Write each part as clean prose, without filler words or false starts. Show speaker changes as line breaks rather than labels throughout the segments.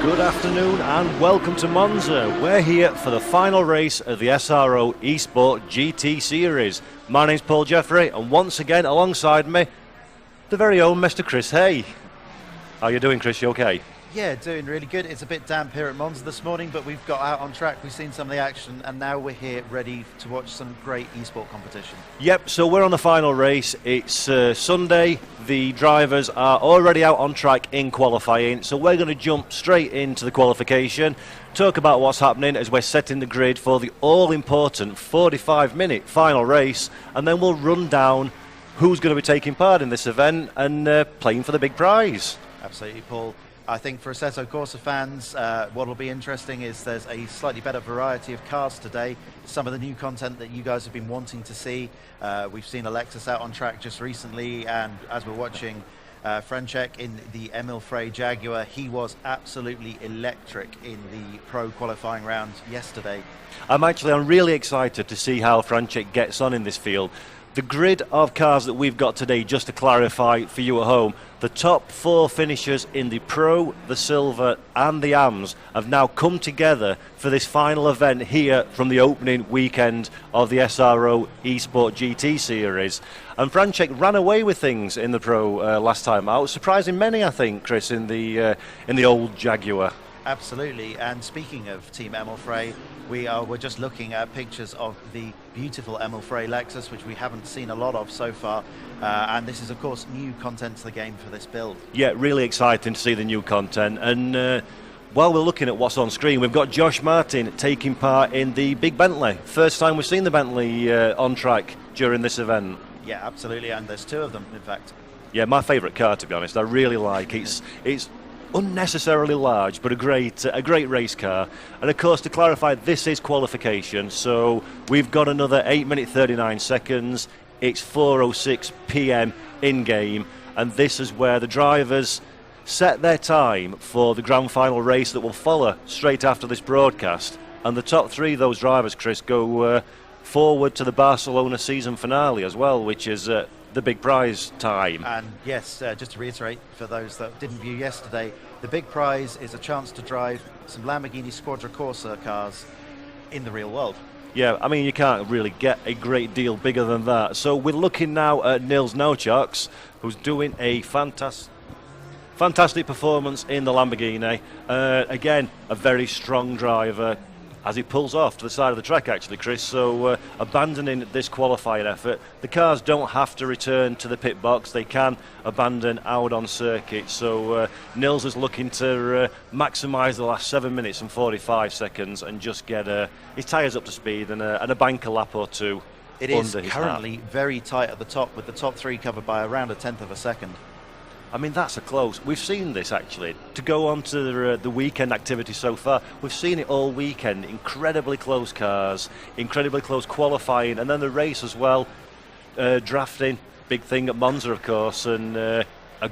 Good afternoon and welcome to Monza. We're here for the final race of the SRO E-Sport GT Series. My name's Paul Jeffrey, and once again alongside me, the very own Mr. Chris Haye. How you doing, Chris? You okay?
Yeah, doing really good. It's a bit damp here at Monza this morning, but we've got out on track, we've seen some of the action, and now we're here ready to watch some great e-sport competition.
Yep, so we're on the final race. It's Sunday. The drivers are already out on track in qualifying, so we're going to jump straight into the qualification, talk about what's happening as we're setting the grid for the all-important 45-minute final race, and then we'll run down who's going to be taking part in this event and playing for the big prize.
Absolutely, Paul. I think for Asetto Corsa fans, what will be interesting is there's a slightly better variety of cars today. Some of the new content that you guys have been wanting to see. We've seen Alexis out on track just recently, and as we're watching Francek in the Emil Frey Jaguar, he was absolutely electric in the pro qualifying round yesterday.
I'm really excited to see how Francek gets on in this field. The grid of cars that we've got today, just to clarify for you at home, the top four finishers in the Pro, the Silver and the AMs have now come together for this final event here from the opening weekend of the SRO E-Sport GT Series. And Francek ran away with things in the Pro last time out, surprising many, I think, Chris, in the old Jaguar.
Absolutely, and speaking of Team Emil Frey, we're just looking at pictures of the beautiful Emil Frey Lexus, which we haven't seen a lot of so far, and this is of course new content to the game for this build. Yeah,
really exciting to see the new content, and while we're looking at what's on screen, we've got Josh Martin taking part in the big Bentley. First time we've seen the Bentley on track during this event.
Yeah, absolutely, and there's two of them in fact.
Yeah, my favourite car, to be honest. I really like it. It's unnecessarily large, but a great race car. And of course, to clarify, this is qualification, so we've got another 8 minutes 39 seconds. It's 4:06 p.m. in game, and this is where the drivers set their time for the grand final race that will follow straight after this broadcast. And the top three of those drivers, Chris, go forward to the Barcelona season finale as well, which is the big prize time.
And yes, just to reiterate for those that didn't view yesterday, the big prize is a chance to drive some Lamborghini Squadra Corse cars in the real world.
Yeah, I mean, you can't really get a great deal bigger than that. So we're looking now at Nils Nochoks, who's doing a fantastic performance in the Lamborghini. Again, a very strong driver as he pulls off to the side of the track, actually, Chris. So abandoning this qualifying effort, the cars don't have to return to the pit box. They can abandon out on circuit. So Nils is looking to maximise the last 7 minutes and 45 seconds and just get his tyres up to speed and a banker lap or two.
It is currently very tight at the top, with the top three covered by around a tenth of a second.
I mean, that's a close. We've seen this, actually. To go on to the weekend activity so far, we've seen it all weekend. Incredibly close cars, incredibly close qualifying, and then the race as well. Drafting, big thing at Monza, of course, and a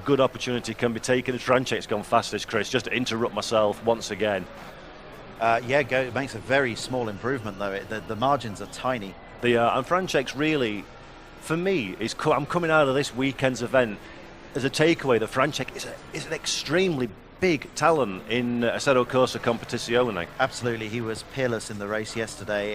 good opportunity can be taken. Francek's gone fastest, Chris, just to interrupt myself once again.
It makes a very small improvement, though. The margins are tiny.
They are, and Francek's really, for me, I'm coming out of this weekend's event as a takeaway that Francek is an extremely big talent in Asetto Corsa Competizione.
Absolutely, he was peerless in the race yesterday,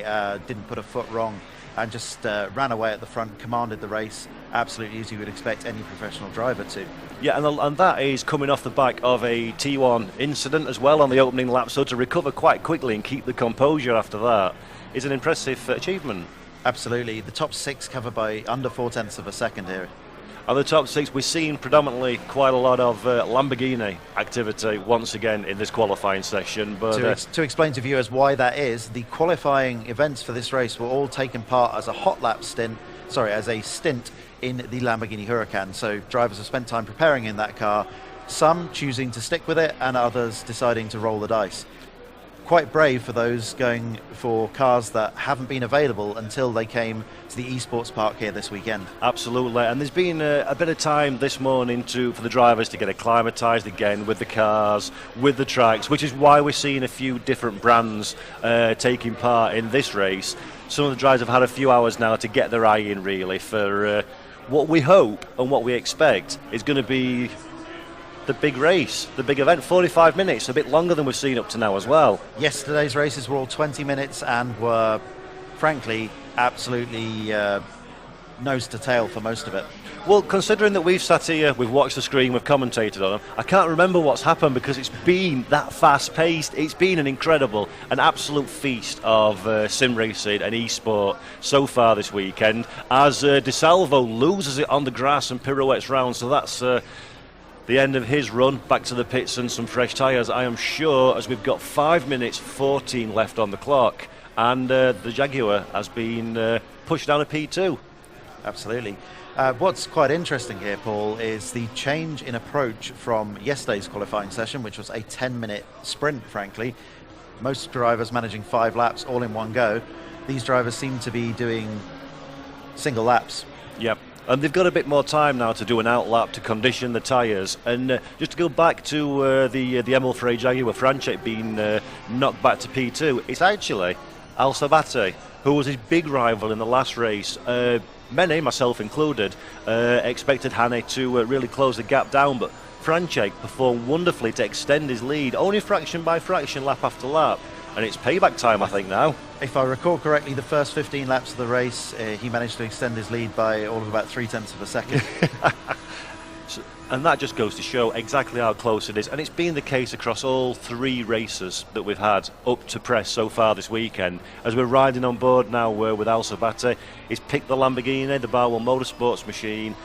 didn't put a foot wrong, and just ran away at the front, commanded the race, absolutely as you would expect any professional driver to.
Yeah, and that is coming off the back of a T1 incident as well on the opening lap, so to recover quite quickly and keep the composure after that is an impressive achievement.
Absolutely, the top six covered by under 4/10 of a second here.
On the top six, we've seen predominantly quite a lot of Lamborghini activity once again in this qualifying session. But
to explain to viewers why that is, the qualifying events for this race were all taken part as a stint in the Lamborghini Huracan. So drivers have spent time preparing in that car, some choosing to stick with it and others deciding to roll the dice. Quite brave for those going for cars that haven't been available until they came to the esports park here this weekend.
Absolutely, and there's been a bit of time this morning for the drivers to get acclimatised again with the cars, with the tracks, which is why we're seeing a few different brands taking part in this race. Some of the drivers have had a few hours now to get their eye in, really, for what we hope and what we expect is going to be the big race, the big event. 45 minutes, a bit longer than we've seen up to now as well.
Yesterday's races were all 20 minutes and were, frankly, absolutely nose to tail for most of it.
Well, considering that we've sat here, we've watched the screen, we've commentated on them, I can't remember what's happened because it's been that fast-paced. It's been an absolute feast of sim racing and e-sport so far this weekend, as DeSalvo loses it on the grass and pirouettes round, so that's the end of his run back to the pits and some fresh tyres, I am sure, as we've got 5 minutes 14 left on the clock, and the Jaguar has been pushed down a P2.
Absolutely. What's quite interesting here, Paul, is the change in approach from yesterday's qualifying session, which was a 10-minute sprint, frankly. Most drivers managing 5 laps all in one go. These drivers seem to be doing single laps.
Yep. And they've got a bit more time now to do an outlap to condition the tyres. And just to go back to the Emil Frey Jaguar Franchek being knocked back to P2, it's actually Al Sabate, who was his big rival in the last race. Many, myself included, expected Haye to really close the gap down, but Franchek performed wonderfully to extend his lead, only fraction by fraction, lap after lap, and it's payback time, I think, now.
If I recall correctly, the first 15 laps of the race, he managed to extend his lead by all of about 0.3 of a second.
And that just goes to show exactly how close it is. And it's been the case across all 3 races that we've had up to press so far this weekend. As we're riding on board now with Al Sabate, he's picked the Lamborghini, the Barwell Motorsports machine.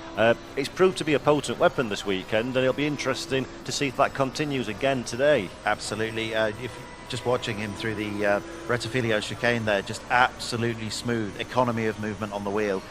It's proved to be a potent weapon this weekend, and it'll be interesting to see if that continues again today.
Absolutely. If just watching him through the Rettifilio chicane there, just absolutely smooth, economy of movement on the wheel.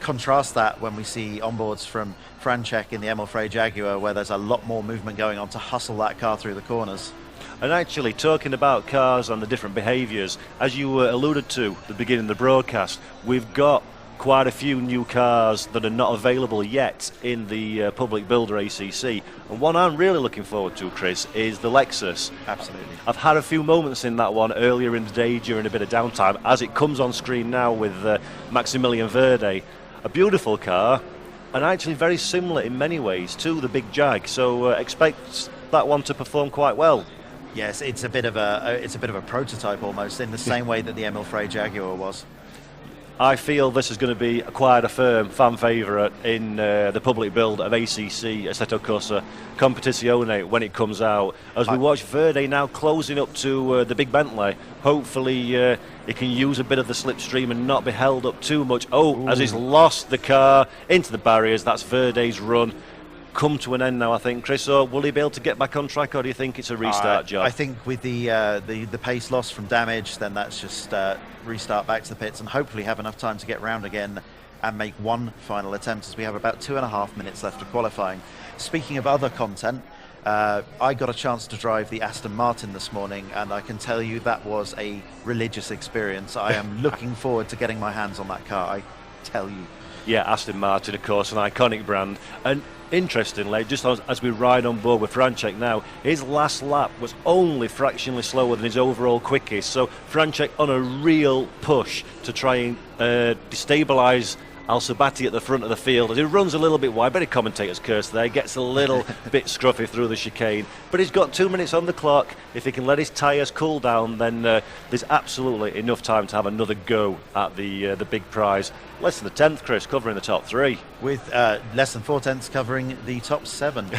Contrast that when we see onboards from Franchek in the Emil Frey Jaguar, where there's a lot more movement going on to hustle that car through the corners.
And actually, talking about cars and the different behaviours, as you alluded to at the beginning of the broadcast, we've got quite a few new cars that are not available yet in the Public Builder ACC. And one I'm really looking forward to, Chris, is the Lexus.
Absolutely.
I've had a few moments in that one earlier in the day during a bit of downtime, as it comes on screen now with Maximilian Verde. A beautiful car, and actually very similar in many ways to the big Jag, so expect that one to perform quite well.
Yes, it's a bit of a prototype almost, in the same way that the Emil Frey Jaguar was.
I feel this is going to be quite a firm fan favourite in the public build of ACC, Asetto Corsa Competizione, when it comes out. As we watch Verde now closing up to the big Bentley, hopefully he can use a bit of the slipstream and not be held up too much. Oh, as he's lost the car into the barriers, that's Verde's run. Come to an end now, I think, Chris. Or will he be able to get back on track, or do you think it's a restart job?
I think with the pace loss from damage, then that's just restart back to the pits and hopefully have enough time to get round again and make one final attempt, as we have about 2.5 minutes left of qualifying. Speaking of other content, I got a chance to drive the Aston Martin this morning, and I can tell you that was a religious experience. I am looking forward to getting my hands on that car, I tell you.
Yeah, Aston Martin, of course, an iconic brand. And interestingly, just as we ride on board with Franchek now, his last lap was only fractionally slower than his overall quickest. So Franchek on a real push to try and destabilise Al Sabati at the front of the field as he runs a little bit wide. Better commentators curse there. He gets a little bit scruffy through the chicane, but he's got 2 minutes on the clock. If he can let his tyres cool down, then there's absolutely enough time to have another go at the big prize. Less than the 10th, Chris, covering the top 3.
With less than 4/10 covering the top 7.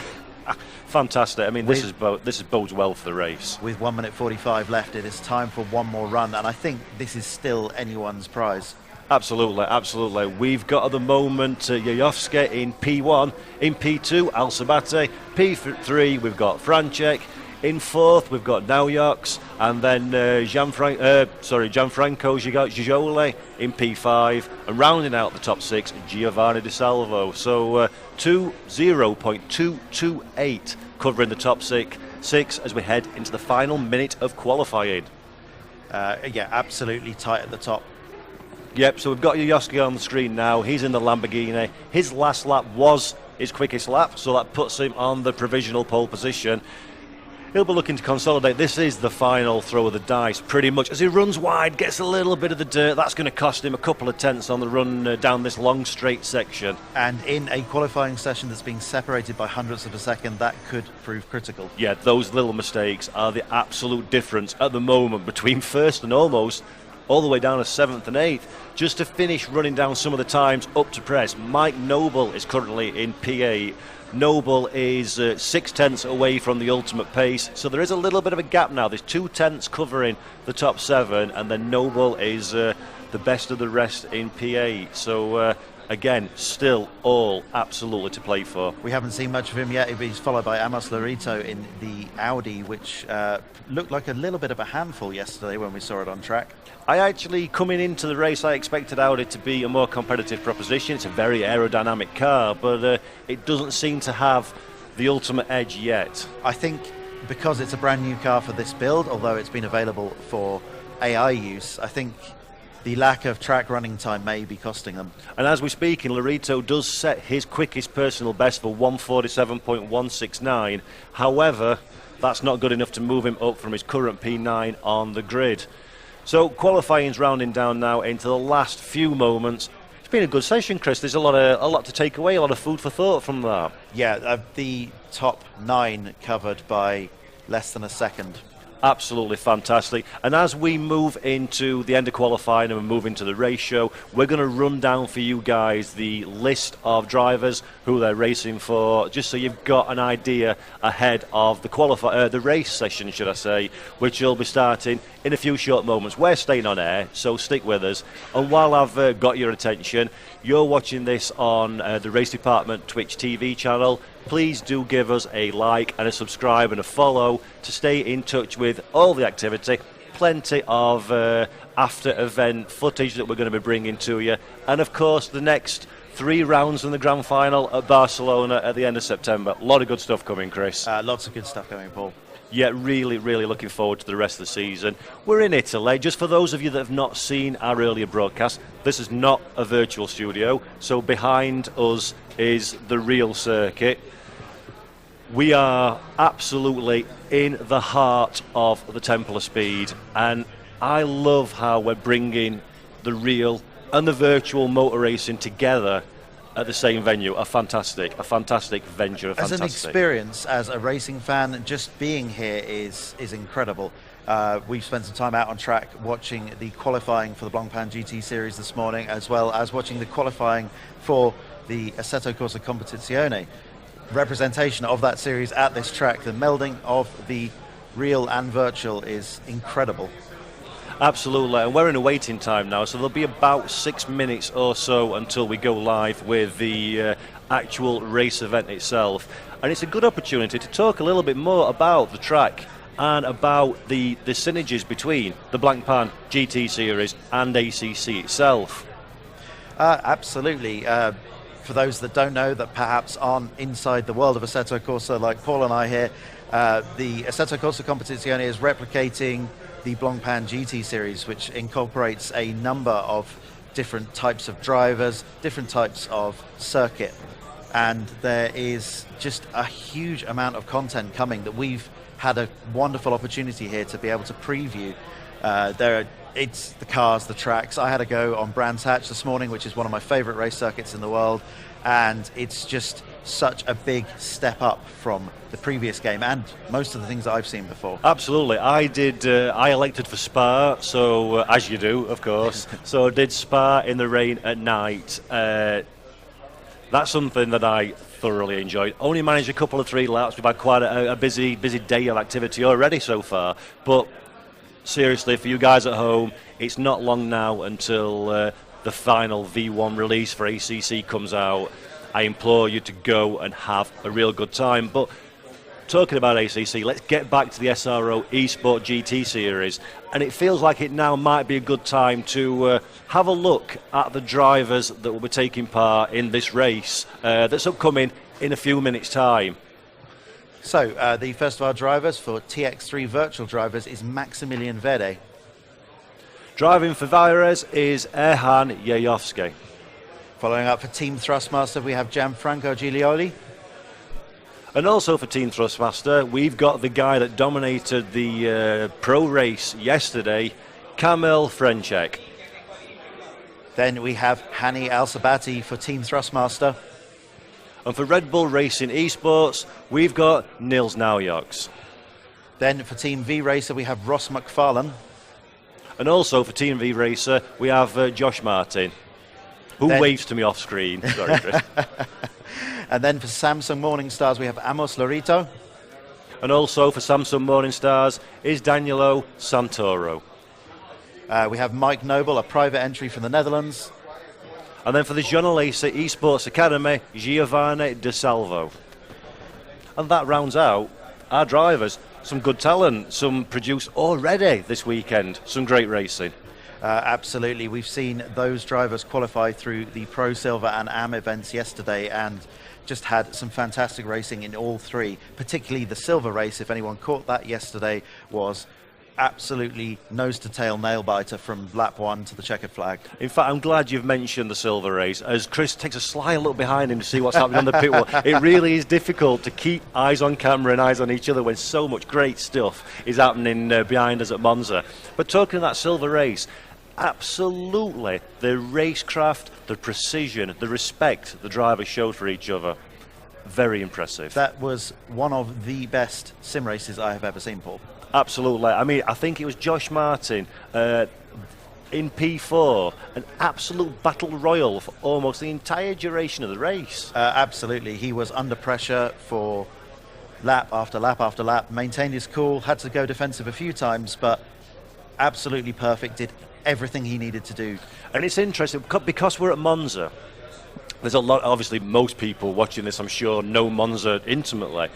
Fantastic. I mean, this bodes well for the race.
With 1 minute 45 left, it is time for one more run, and I think this is still anyone's prize.
Absolutely, absolutely. We've got at the moment Jajowski in P1, in P2 Al Sabate, P3 we've got Franchek, in 4th we've got Naujoks, and then Gianfranco Gigoli in P5, and rounding out the top 6 Giovanni DeSalvo. So 0.228 covering the top 6 as we head into the final minute of qualifying.
Yeah, absolutely tight at the top.
Yep, so we've got Jajowski on the screen now. He's in the Lamborghini. His last lap was his quickest lap, so that puts him on the provisional pole position. He'll be looking to consolidate. This is the final throw of the dice, pretty much. As he runs wide, gets a little bit of the dirt, that's going to cost him a couple of tenths on the run down this long straight section.
And in a qualifying session that's being separated by hundredths of a second, that could prove critical.
Yeah, those little mistakes are the absolute difference at the moment between first and almost all the way down to 7th and 8th. Just to finish running down some of the times up to press, Mike Noble is currently in P8. Noble is 6 tenths away from the ultimate pace, so there is a little bit of a gap now. There's 2 tenths covering the top 7, and then Noble is the best of the rest in P8. So again, still all absolutely to play for.
We haven't seen much of him yet. He's followed by Amos Lorito in the Audi, which looked like a little bit of a handful yesterday when we saw it on track.
I actually, coming into the race, I expected Audi to be a more competitive proposition. It's a very aerodynamic car, but it doesn't seem to have the ultimate edge yet.
I think because it's a brand new car for this build, although it's been available for AI use, I think the lack of track running time may be costing them.
And as we're speaking, Lorito does set his quickest personal best for 1:47.169. However, that's not good enough to move him up from his current P9 on the grid. So qualifying's rounding down now into the last few moments. It's been a good session, Chris. There's a lot to take away, a lot of food for thought from that.
Yeah, the top 9 covered by less than a second.
Absolutely fantastic. And as we move into the end of qualifying and we move into the race show, we're going to run down for you guys the list of drivers, who they're racing for, just so you've got an idea ahead of the race session, should I say, which will be starting in a few short moments. We're staying on air, so stick with us. And while I've got your attention, you're watching this on the Race Department Twitch TV channel. Please do give us a like and a subscribe and a follow to stay in touch with all the activity. Plenty of after-event footage that we're going to be bringing to you. And, of course, the next 3 rounds in the Grand Final at Barcelona at the end of September. A lot of good stuff coming, Chris.
Lots of good stuff coming, Paul.
Yeah, really, really looking forward to the rest of the season. We're in Italy. Just for those of you that have not seen our earlier broadcast, this is not a virtual studio, so behind us is the real circuit. We are absolutely in the heart of the Temple of Speed, and I love how we're bringing the real and the virtual motor racing together at the same venue. A fantastic venture.
As an experience, as a racing fan, just being here is incredible. We've spent some time out on track watching the qualifying for the Blancpain GT Series this morning, as well as watching the qualifying for the Asetto Corsa Competizione. Representation of that series at this track, the melding of the real and virtual is incredible.
Absolutely, and we're in a waiting time now, so there'll be about 6 minutes or so until we go live with the actual race event itself. And it's a good opportunity to talk a little bit more about the track and about the synergies between the Blancpain GT Series and ACC itself.
Absolutely. For those that don't know, that perhaps aren't inside the world of Asetto Corsa like Paul and I here, the Asetto Corsa Competizione is replicating the Blancpain GT Series, which incorporates a number of different types of drivers, different types of circuit. And there is just a huge amount of content coming that we've had a wonderful opportunity here to be able to preview. It's the cars, the tracks. I had a go on Brands Hatch this morning, which is one of my favorite race circuits in the world, and it's just such a big step up from the previous game and most of the things that I've seen before.
Absolutely. I elected for Spa, so as you do, of course. So I did Spa in the rain at night. That's something that I thoroughly enjoyed. Only managed a couple of 3 laps. We've had quite a busy day of activity already so far, but seriously, for you guys at home, it's not long now until the final V1 release for ACC comes out. I implore you to go and have a real good time. But talking about ACC, let's get back to the SRO E-Sport GT Series. And it feels like it now might be a good time to have a look at the drivers that will be taking part in this race that's upcoming in a few minutes' time.
So, the first of our drivers for TX3 virtual drivers is Maximilian Verde.
Driving for Vires is Erhan Yayovsky.
Following up for Team Thrustmaster, we have Gianfranco Giglioli.
And also for Team Thrustmaster, we've got the guy that dominated the pro race yesterday, Kamil Frenchek.
Then we have Hani Al-Sabati for Team Thrustmaster.
And for Red Bull Racing Esports, we've got Nils Naujoks.
Then for Team V Racer, we have Ross McFarlane.
And also for Team V Racer, we have Josh Martin, who waves to me off screen. Sorry, Chris.
And then for Samsung Morning Stars, we have Amos Lorito.
And also for Samsung Morning Stars is Danilo Santoro.
We have Mike Noble, a private entry from the Netherlands.
And then for the Jonalisa Esports Academy, Giovanni De Salvo. And that rounds out our drivers. Some good talent, some produced already this weekend. Some great racing.
Absolutely. We've seen those drivers qualify through the Pro Silver and AM events yesterday and just had some fantastic racing in all three. Particularly the silver race, if anyone caught that yesterday, was absolutely nose-to-tail nail-biter from lap 1 to the checkered flag.
In fact, I'm glad you've mentioned the silver race, as Chris takes a sly look behind him to see what's happening on the pit wall. It really is difficult to keep eyes on camera and eyes on each other when so much great stuff is happening behind us at Monza. But talking of that silver race, absolutely, the racecraft, the precision, the respect the drivers showed for each other, very impressive.
That was one of the best sim races I have ever seen, Paul.
Absolutely. I mean, I think it was Josh Martin in P4, an absolute battle royal for almost the entire duration of the race.
Absolutely. He was under pressure for lap after lap after lap, maintained his cool, had to go defensive a few times, but absolutely perfect, did everything he needed to do.
And it's interesting, because we're at Monza, there's a lot, obviously most people watching this, I'm sure, know Monza intimately.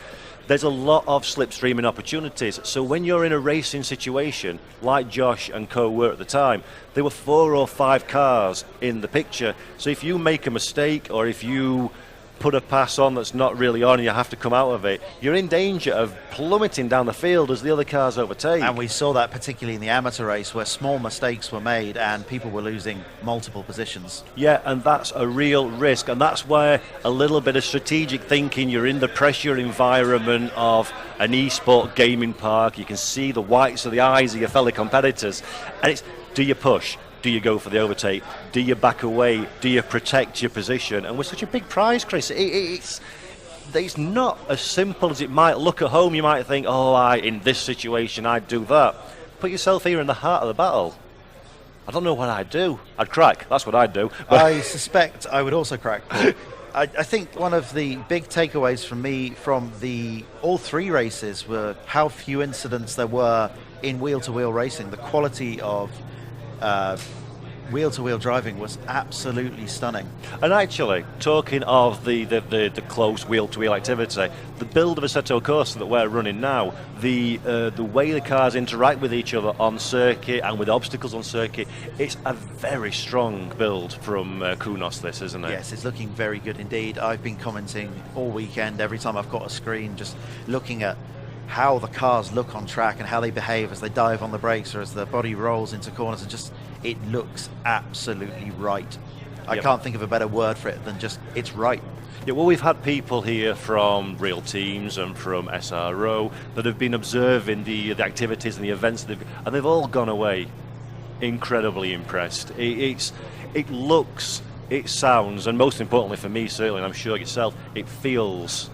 There's a lot of slipstreaming opportunities. So when you're in a racing situation, like Josh and co were at the time, there were 4 or 5 cars in the picture. So if you make a mistake or if you put a pass on that's not really on and you have to come out of it, you're in danger of plummeting down the field as the other cars overtake.
And we saw that particularly in the amateur race where small mistakes were made and people were losing multiple positions.
Yeah, and that's a real risk, and that's where a little bit of strategic thinking, you're in the pressure environment of an e-sport gaming park, you can see the whites of the eyes of your fellow competitors, and it's, do you push? Do you go for the overtake? Do you back away? Do you protect your position? And with such a big prize, Chris, it's not as simple as it might look at home. You might think, in this situation, I'd do that. Put yourself here in the heart of the battle. I don't know what I'd do. I'd crack. That's what I'd do.
I suspect I would also crack, Paul. I think one of the big takeaways from me from all 3 races were how few incidents there were in wheel-to-wheel racing. The quality of wheel-to-wheel driving was absolutely stunning.
And actually, talking of the close wheel-to-wheel activity, the build of Asetto Corsa that we're running now, the way the cars interact with each other on circuit and with obstacles on circuit, it's a very strong build from Kunos, this, isn't it?
Yes, it's looking very good indeed. I've been commenting all weekend, every time I've got a screen, just looking at how the cars look on track and how they behave as they dive on the brakes or as the body rolls into corners, and just it looks absolutely right. I can't think of a better word for it than just it's right.
Yeah, well, we've had people here from Real Teams and from SRO that have been observing the activities and the events, and they've all gone away incredibly impressed. It looks, it sounds, and most importantly for me certainly, and I'm sure yourself, it feels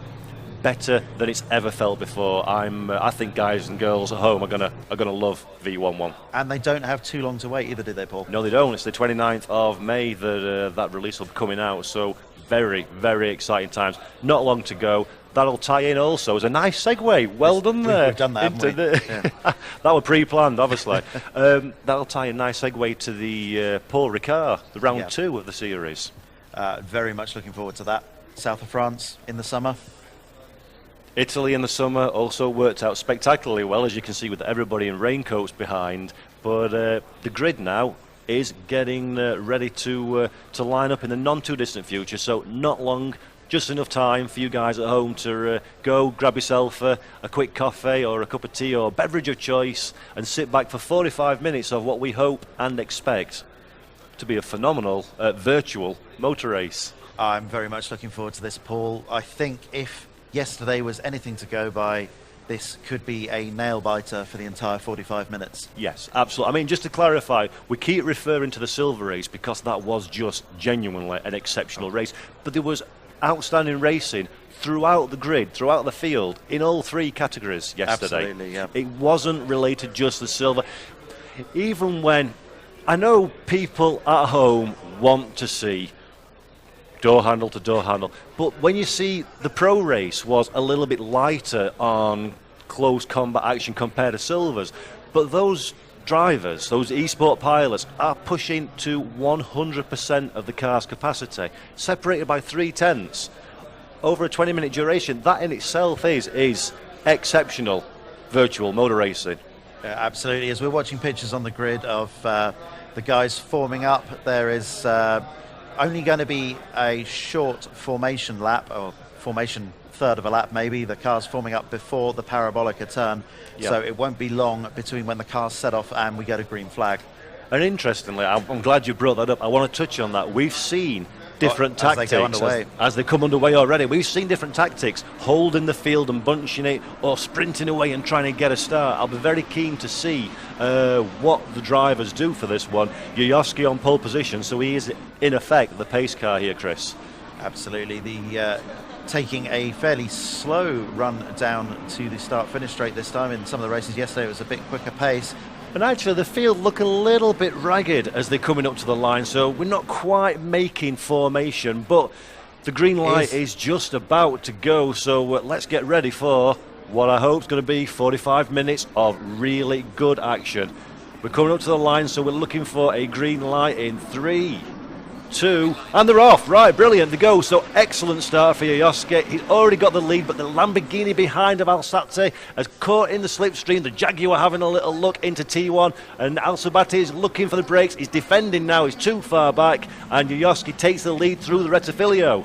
better than it's ever felt before. I think guys and girls at home are gonna love V11.
And they don't have too long to wait either, do they, Paul?
No, they don't. It's the 29th of May that that release will be coming out. So very, very exciting times. Not long to go. That'll tie in also as a nice segue. Well done there.
We've done that, haven't we? Yeah.
That was pre-planned, obviously. That'll tie in a nice segue to the Paul Ricard, the round 2 of the series.
Very much looking forward to that. South of France in the summer.
Italy in the summer also worked out spectacularly well, as you can see with everybody in raincoats behind. But the grid now is getting ready to line up in the non-too-distant future. So not long, just enough time for you guys at home to go grab yourself a quick coffee or a cup of tea or beverage of choice and sit back for 45 minutes of what we hope and expect to be a phenomenal virtual motor race.
I'm very much looking forward to this, Paul. I think if yesterday was anything to go by, this could be a nail-biter for the entire 45 minutes.
Yes, absolutely. I mean, just to clarify, we keep referring to the silver race because that was just genuinely an exceptional race. But there was outstanding racing throughout the grid, throughout the field, in all three categories yesterday.
Absolutely, yeah.
It wasn't related just to silver. Even when I know people at home want to see door handle to door handle, but when you see the pro race was a little bit lighter on close combat action compared to silvers, but those drivers, those e-sport pilots, are pushing to 100% of the car's capacity, separated by 3/10 over a 20-minute duration. That in itself is exceptional virtual motor racing.
Absolutely. As we're watching pictures on the grid of the guys forming up, there is only going to be a short formation lap, or formation third of a lap maybe. The car's forming up before the parabolica turn, so it won't be long between when the car's set off and we get a green flag. And
interestingly, I'm glad you brought that up. I want to touch on that. We've seen different tactics as they come underway already. We've seen different tactics, holding the field and bunching it, or sprinting away and trying to get a start. I'll be very keen to see what the drivers do for this one. Yoyoski on pole position, so he is in effect the pace car here, Chris.
Absolutely. The taking a fairly slow run down to the start-finish straight this time. In some of the races yesterday, it was a bit quicker pace.
And actually, the field look a little bit ragged as they're coming up to the line, so we're not quite making formation, but the green light is just about to go, so let's get ready for what I hope is going to be 45 minutes of really good action. We're coming up to the line, so we're looking for a green light in 3, 2, and they're off. Right, brilliant, they go. So excellent start for Yoyoski. He's already got the lead, but the Lamborghini behind of Alsate has caught in the slipstream. The Jaguar having a little look into T1, and Alsabati is looking for the brakes. He's defending now, he's too far back, and Yoyoski takes the lead through the Rettifilio.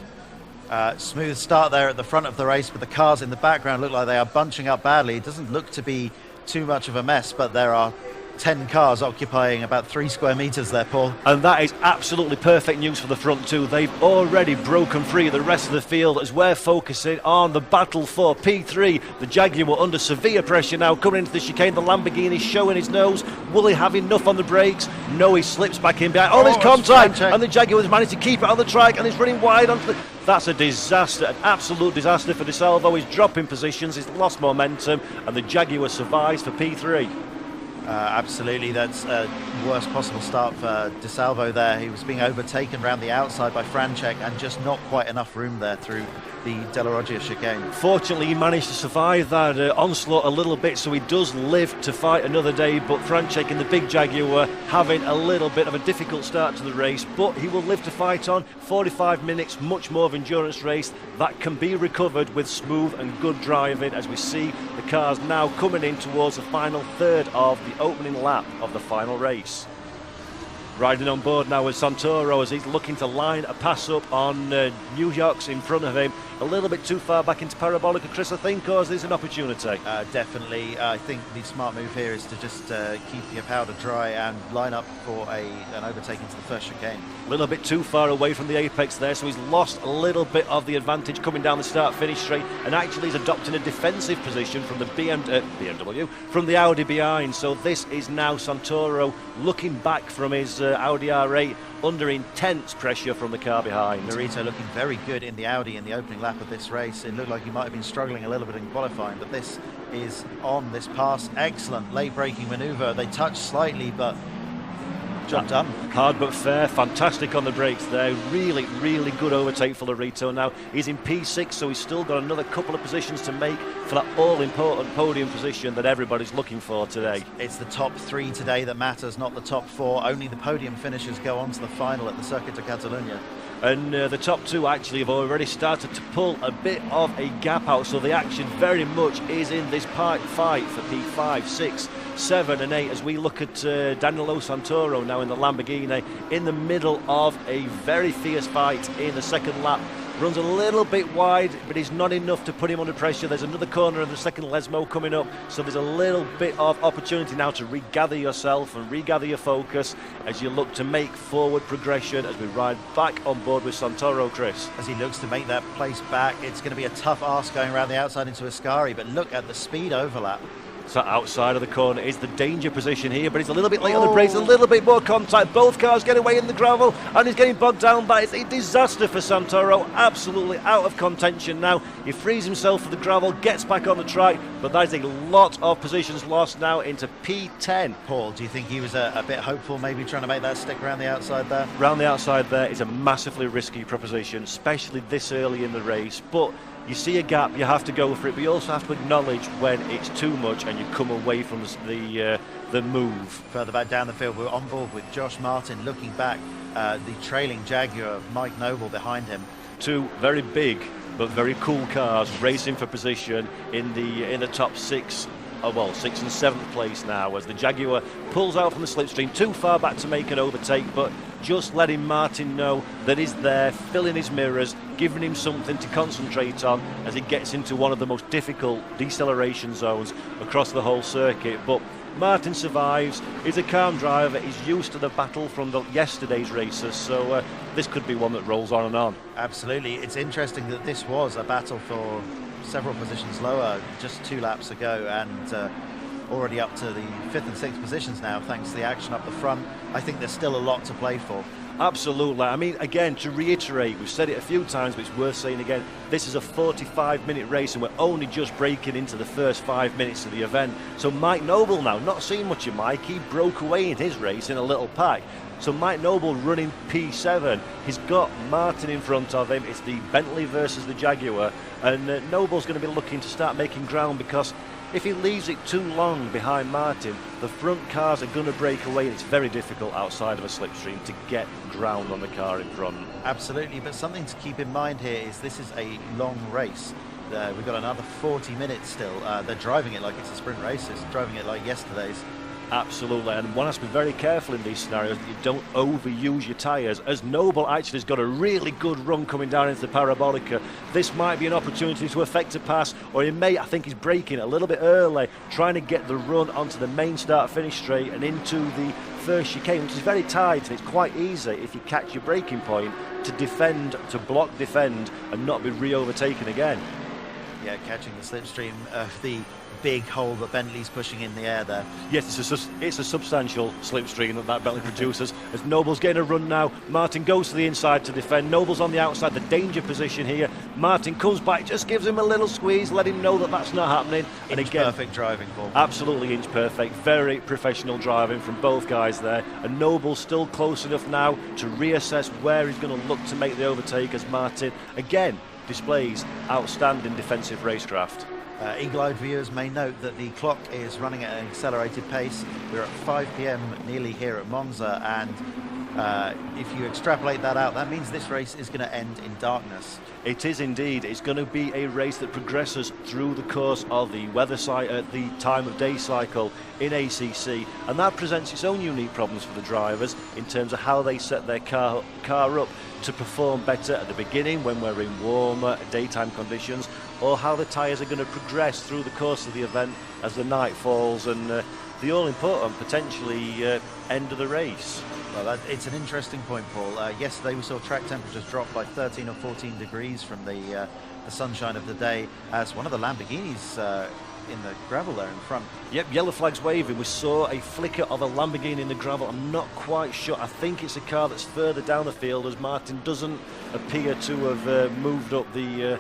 Smooth start there at the front of the race, but the cars in the background look like they are bunching up badly. It doesn't look to be too much of a mess, but there are 10 cars occupying about 3 square meters there, Paul.
And that is absolutely perfect news for the front two. They've already broken free of the rest of the field as we're focusing on the battle for P3. The Jaguar under severe pressure now, coming into the chicane. The Lamborghini showing his nose. Will he have enough on the brakes? No, he slips back in behind. There's contact, and the Jaguar has managed to keep it on the track, and he's running wide onto the... That's a disaster, an absolute disaster for De Salvo. He's dropping positions, he's lost momentum, and the Jaguar survives for P3.
Absolutely, that's a worst possible start for De Salvo there. He was being overtaken around the outside by Franchek, and just not quite enough room there through the Della Roggia chicane.
Fortunately, he managed to survive that onslaught a little bit, so he does live to fight another day. But Franchek in the big Jaguar having a little bit of a difficult start to the race, but he will live to fight on. 45 minutes, much more of endurance race that can be recovered with smooth and good driving, as we see the cars now coming in towards the final third of the opening lap of the final race. Riding on board now with Santoro as he's looking to line a pass up on New York's in front of him. A little bit too far back into Parabolica, Chris, I think, or is this an opportunity?
Definitely. I think the smart move here is to just keep your powder dry and line up for an overtaking to the first chicane.
A little bit too far away from the apex there, so he's lost a little bit of the advantage coming down the start-finish straight, and actually he's adopting a defensive position from the BMW, from the Audi behind. So this is now Santoro looking back from his Audi R8 under intense pressure from the car behind.
Norito looking very good in the Audi in the opening lap of this race. It looked like he might have been struggling a little bit in qualifying, but this is on this pass. Excellent late braking maneuver. They touched slightly, but job done.
Hard but fair, fantastic on the brakes there. Really, really good overtake for Norito now. He's in P6, so he's still got another couple of positions to make for that all-important podium position that everybody's looking for today.
It's the top 3 today that matters, not the top 4. Only the podium finishers go on to the final at the Circuit de Catalunya.
And the top 2 actually have already started to pull a bit of a gap out, so the action very much is in this fight for P5, 6, 7 and 8 as we look at Danilo Santoro now in the Lamborghini in the middle of a very fierce fight in the second lap runs a little bit wide, but it's not enough to put him under pressure. There's another corner of the second Lesmo coming up, so there's a little bit of opportunity now to regather yourself and regather your focus as you look to make forward progression as we ride back on board with Santoro, Chris.
As he looks to make that place back, it's going to be a tough ask going around the outside into Ascari, but look at the speed overlap.
So outside of the corner is the danger position here, but he's a little bit late on the brakes, a little bit more contact. Both cars get away in the gravel, and he's getting bogged down by it. It's a disaster for Santoro, absolutely out of contention now. He frees himself for the gravel, gets back on the track, but that is a lot of positions lost now into P10.
Paul, do you think he was a bit hopeful, maybe trying to make that stick around the outside there?
Round the outside there is a massively risky proposition, especially this early in the race, but you see a gap, you have to go for it, but you also have to acknowledge when it's too much and you come away from the move.
Further back down the field, we're on board with Josh Martin looking back, the trailing Jaguar of Mike Noble behind him.
Two very big but very cool cars racing for position in the top six. Well, 6th and 7th place now as the Jaguar pulls out from the slipstream, too far back to make an overtake, but just letting Martin know that he's there, filling his mirrors, giving him something to concentrate on as he gets into one of the most difficult deceleration zones across the whole circuit. But Martin survives, he's a calm driver, he's used to the battle from yesterday's races, so this could be one that rolls on and on.
Absolutely. It's interesting that this was a battle for several positions lower just 2 laps ago, and already up to the 5th and 6th positions now thanks to the action up the front. I think there's still a lot to play for.
Absolutely. I mean, again, to reiterate, we've said it a few times, but it's worth saying again, this is a 45-minute race and we're only just breaking into the first 5 minutes of the event. So Mike Noble now, not seeing much of Mike, he broke away in his race in a little pack. So Mike Noble running P7, he's got Martin in front of him, it's the Bentley versus the Jaguar, and Noble's going to be looking to start making ground, because if he leaves it too long behind Martin, the front cars are going to break away, and it's very difficult outside of a slipstream to get ground on the car in front.
Absolutely, but something to keep in mind here is this is a long race. We've got another 40 minutes still. They're driving it like it's a sprint race, it's driving it like yesterday's.
Absolutely, and one has to be very careful in these scenarios that you don't overuse your tyres. As Noble actually has got a really good run coming down into the Parabolica, this might be an opportunity to effect a pass, or he may, I think he's braking a little bit early, trying to get the run onto the main start-finish straight and into the first chicane, which is very tight, and it's quite easy if you catch your braking point to defend, to block defend, and not be re-overtaken again.
Yeah, catching the slipstream of the big hole that Bentley's pushing in the air there.
Yes, it's a substantial slipstream that Bentley produces. As Noble's getting a run now, Martin goes to the inside to defend. Noble's on the outside, the danger position here. Martin comes back, just gives him a little squeeze, let him know that that's not happening. And
Inch
again,
perfect driving, Paul.
Absolutely inch perfect, very professional driving from both guys there. And Noble's still close enough now to reassess where he's going to look to make the overtake, as Martin again displays outstanding defensive racecraft.
Eagle-eyed viewers may note that the clock is running at an accelerated pace. We're at 5 p.m. nearly here at Monza, and if you extrapolate that out, that means this race is going to end in darkness.
It is indeed. It's going to be a race that progresses through the course of the the time of day cycle in ACC, and that presents its own unique problems for the drivers in terms of how they set their car up to perform better at the beginning when we're in warmer daytime conditions, or how the tyres are going to progress through the course of the event as the night falls and the all-important potentially end of the race.
Well, it's an interesting point, Paul. Yesterday we saw track temperatures drop by 13 or 14 degrees from the sunshine of the day, as one of the Lamborghinis in the gravel there in front.
Yep, yellow flags waving. We saw a flicker of a Lamborghini in the gravel. I'm not quite sure. I think it's a car that's further down the field, as Martin doesn't appear to have moved up the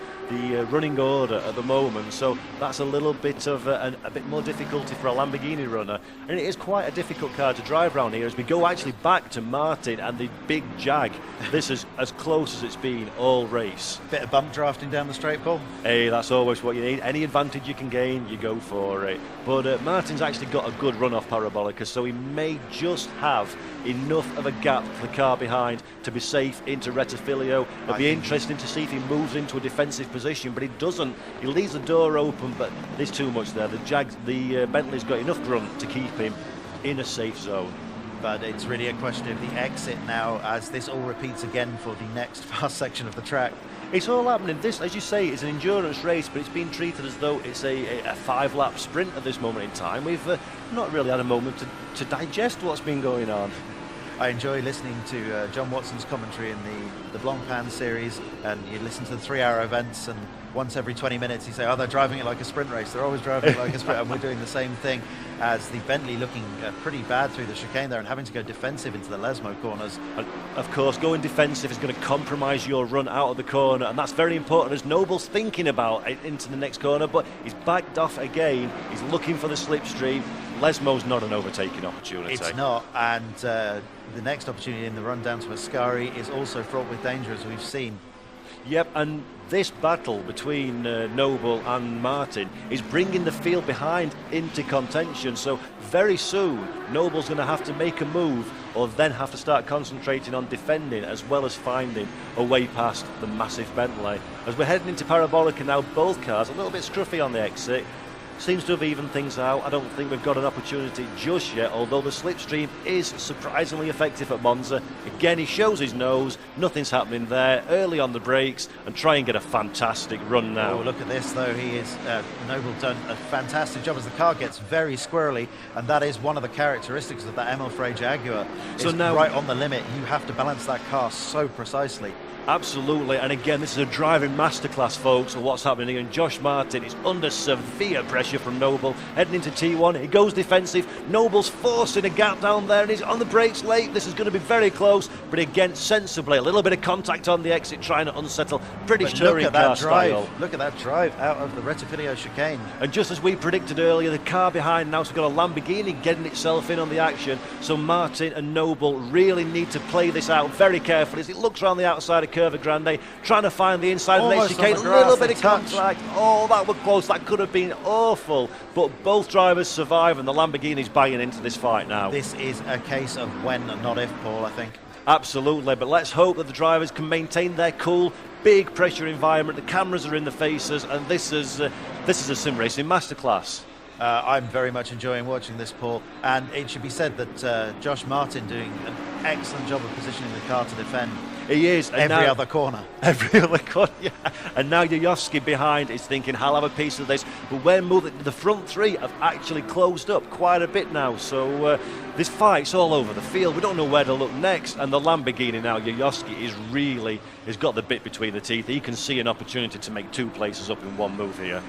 running order at the moment. So that's a little bit of a bit more difficulty for a Lamborghini runner. And it is quite a difficult car to drive around here as we go actually back to Martin and the big Jag. This is as close as it's been all race.
Bit of bump drafting down the straight, Paul.
Hey, that's always what you need. Any advantage you can gain, you go for it. But Martin's actually got a good run off Parabolica, so he may just have enough of a gap for the car behind to be safe into Rettifilio. It'll be interesting to see if he moves into a defensive position, but he doesn't. He leaves the door open, but there's too much there. The Bentley's got enough grunt to keep him in a safe zone.
But it's really a question of the exit now, as this all repeats again for the next fast section of the track.
It's all happening. This, as you say, is an endurance race, but it's being treated as though it's a 5-lap sprint at this moment in time. We've not really had a moment to digest what's been going on.
I enjoy listening to John Watson's commentary in the Blancpain series, and you listen to the 3-hour events, and once every 20 minutes you say, oh, they're driving it like a sprint race. They're always driving it like a sprint, and we're doing the same thing as the Bentley looking pretty bad through the chicane there and having to go defensive into the Lesmo corners.
And of course, going defensive is going to compromise your run out of the corner, and that's very important as Noble's thinking about it into the next corner, but he's backed off again. He's looking for the slipstream. Lesmo's not an overtaking opportunity.
It's not, and the next opportunity in the run down to Ascari is also fraught with danger, as we've seen.
Yep, and this battle between Noble and Martin is bringing the field behind into contention, so very soon Noble's going to have to make a move or then have to start concentrating on defending as well as finding a way past the massive Bentley. As we're heading into Parabolica now, both cars a little bit scruffy on the exit. Seems to have evened things out. I don't think we've got an opportunity just yet, although the slipstream is surprisingly effective at Monza. Again, he shows his nose, nothing's happening there, early on the brakes, and try and get a fantastic run now.
Oh, look at this though, he is, Noble done a fantastic job as the car gets very squirrely, and that is one of the characteristics of that Emil Frey Jaguar.
So
it's
now,
right on the limit, you have to balance that car so precisely.
Absolutely, and again, this is a driving masterclass, folks, of what's happening here. And Josh Martin is under severe pressure from Noble, heading into T1. He goes defensive. Noble's forcing a gap down there, and he's on the brakes late. This is going to be very close, but again, sensibly, a little bit of contact on the exit, trying to unsettle British touring car style.
Look at that drive out of the Rettifilio chicane.
And just as we predicted earlier, the car behind now's got a Lamborghini getting itself in on the action. So Martin and Noble really need to play this out very carefully as it looks around the outside of Curva Grande, trying to find the inside of the chicane. A little bit of contact. Oh, that was close. That could have been awful. But both drivers survive, and the Lamborghini's buying into this fight now.
This is a case of when, not if, Paul, I think.
Absolutely, but let's hope that the drivers can maintain their cool. Big pressure environment. The cameras are in the faces, and this is a sim racing masterclass.
I'm very much enjoying watching this, Paul, and it should be said that Josh Martin doing an excellent job of positioning the car to defend.
He is.
And every other corner.
Every other corner, yeah. And now Yuyovsky behind is thinking, I'll have a piece of this. But we're moving. The front three have actually closed up quite a bit now. So this fight's all over the field. We don't know where to look next. And the Lamborghini now, Yuyovsky has got the bit between the teeth. He can see an opportunity to make 2 places up in one move here.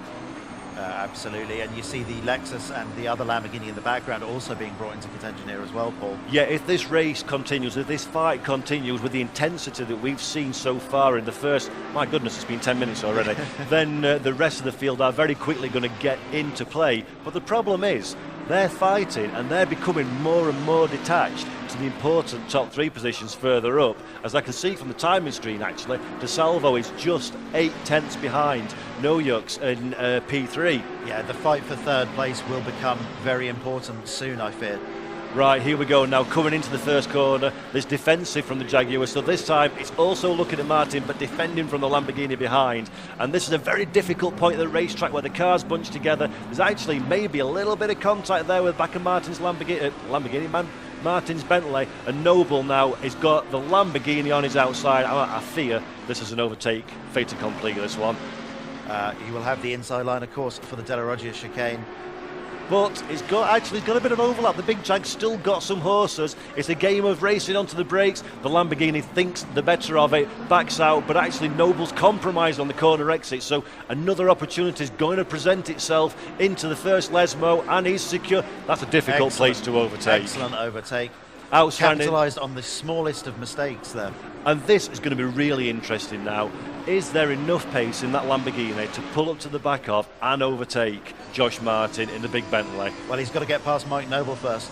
Absolutely, and you see the Lexus and the other Lamborghini in the background also being brought into contention here as well, Paul.
Yeah, if this race continues, if this fight continues with the intensity that we've seen so far in the first, my goodness, it's been 10 minutes already, then the rest of the field are very quickly going to get into play. But the problem is, they're fighting and they're becoming more and more detached to the important top 3 positions further up. As I can see from the timing screen, actually, De Salvo is just 8 tenths behind Noyux in P3.
Yeah, the fight for 3rd place will become very important soon, I fear.
Right, here we go now, coming into the first corner. There's defensive from the Jaguar, so this time it's also looking at Martin, but defending from the Lamborghini behind. And this is a very difficult point of the racetrack where the cars bunch together. There's actually maybe a little bit of contact there with the back of Martin's Martin's Bentley, and Noble now has got the Lamborghini on his outside. I fear this is an overtake, fait accompli, this one.
He will have the inside line, of course, for the Della Roggia chicane.
But it's got a bit of overlap. The big Jag's still got some horses. It's a game of racing onto the brakes. The Lamborghini thinks the better of it, backs out, but actually Noble's compromised on the corner exit. So another opportunity is going to present itself into the first Lesmo, and he's secure. That's a difficult place to overtake.
Excellent overtake.
Outstanding.
Capitalised on the smallest of mistakes there.
And this is going to be really interesting now. Is there enough pace in that Lamborghini to pull up to the back of and overtake Josh Martin in the big Bentley?
Well, he's got to get past Mike Noble first.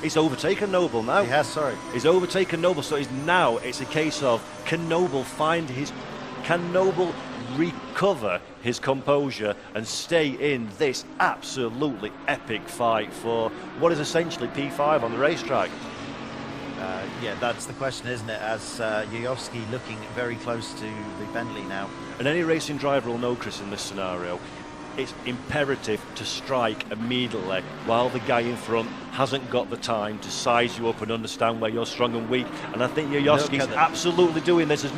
He's overtaken Noble now.
He has, sorry.
He's overtaken Noble, so it's a case of, can Noble recover his composure and stay in this absolutely epic fight for what is essentially P5 on the racetrack?
Yeah, that's the question, isn't it? As Yuyovsky looking very close to the Bentley now.
And any racing driver will know, Chris, in this scenario, it's imperative to strike immediately while the guy in front hasn't got the time to size you up and understand where you're strong and weak. And I think Yuyovsky's absolutely doing this as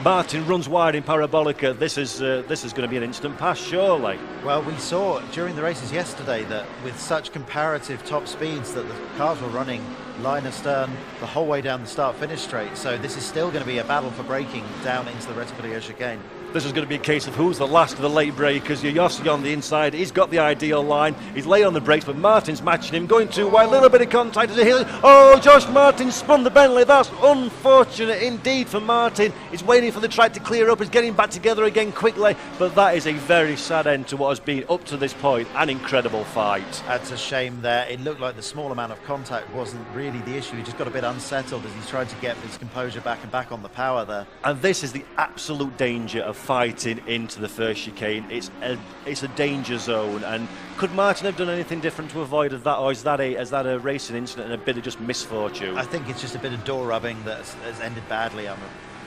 Martin runs wide in Parabolica. This is going to be an instant pass, surely.
Well, we saw during the races yesterday that with such comparative top speeds that the cars were running line astern the whole way down the start-finish straight. So this is still going to be a battle for braking down into the Reticulier chicane.
This is going to be a case of who's the last of the late breakers. Yossi on the inside, he's got the ideal line, he's late on the brakes, but Martin's matching him, going too wide, a little bit of contact as he hits. Oh, Josh Martin spun the Bentley, that's unfortunate indeed for Martin. He's waiting for the track to clear up, he's getting back together again quickly, but that is a very sad end to what has been, up to this point, an incredible fight.
That's a shame there. It looked like the small amount of contact wasn't really the issue. He just got a bit unsettled as he tried to get his composure back and back on the power there.
And this is the absolute danger of fighting into the first chicane. It's a danger zone, and could Martin have done anything different to avoid that, or is that a racing incident and a bit of just misfortune?
I think it's just a bit of door rubbing that has ended badly.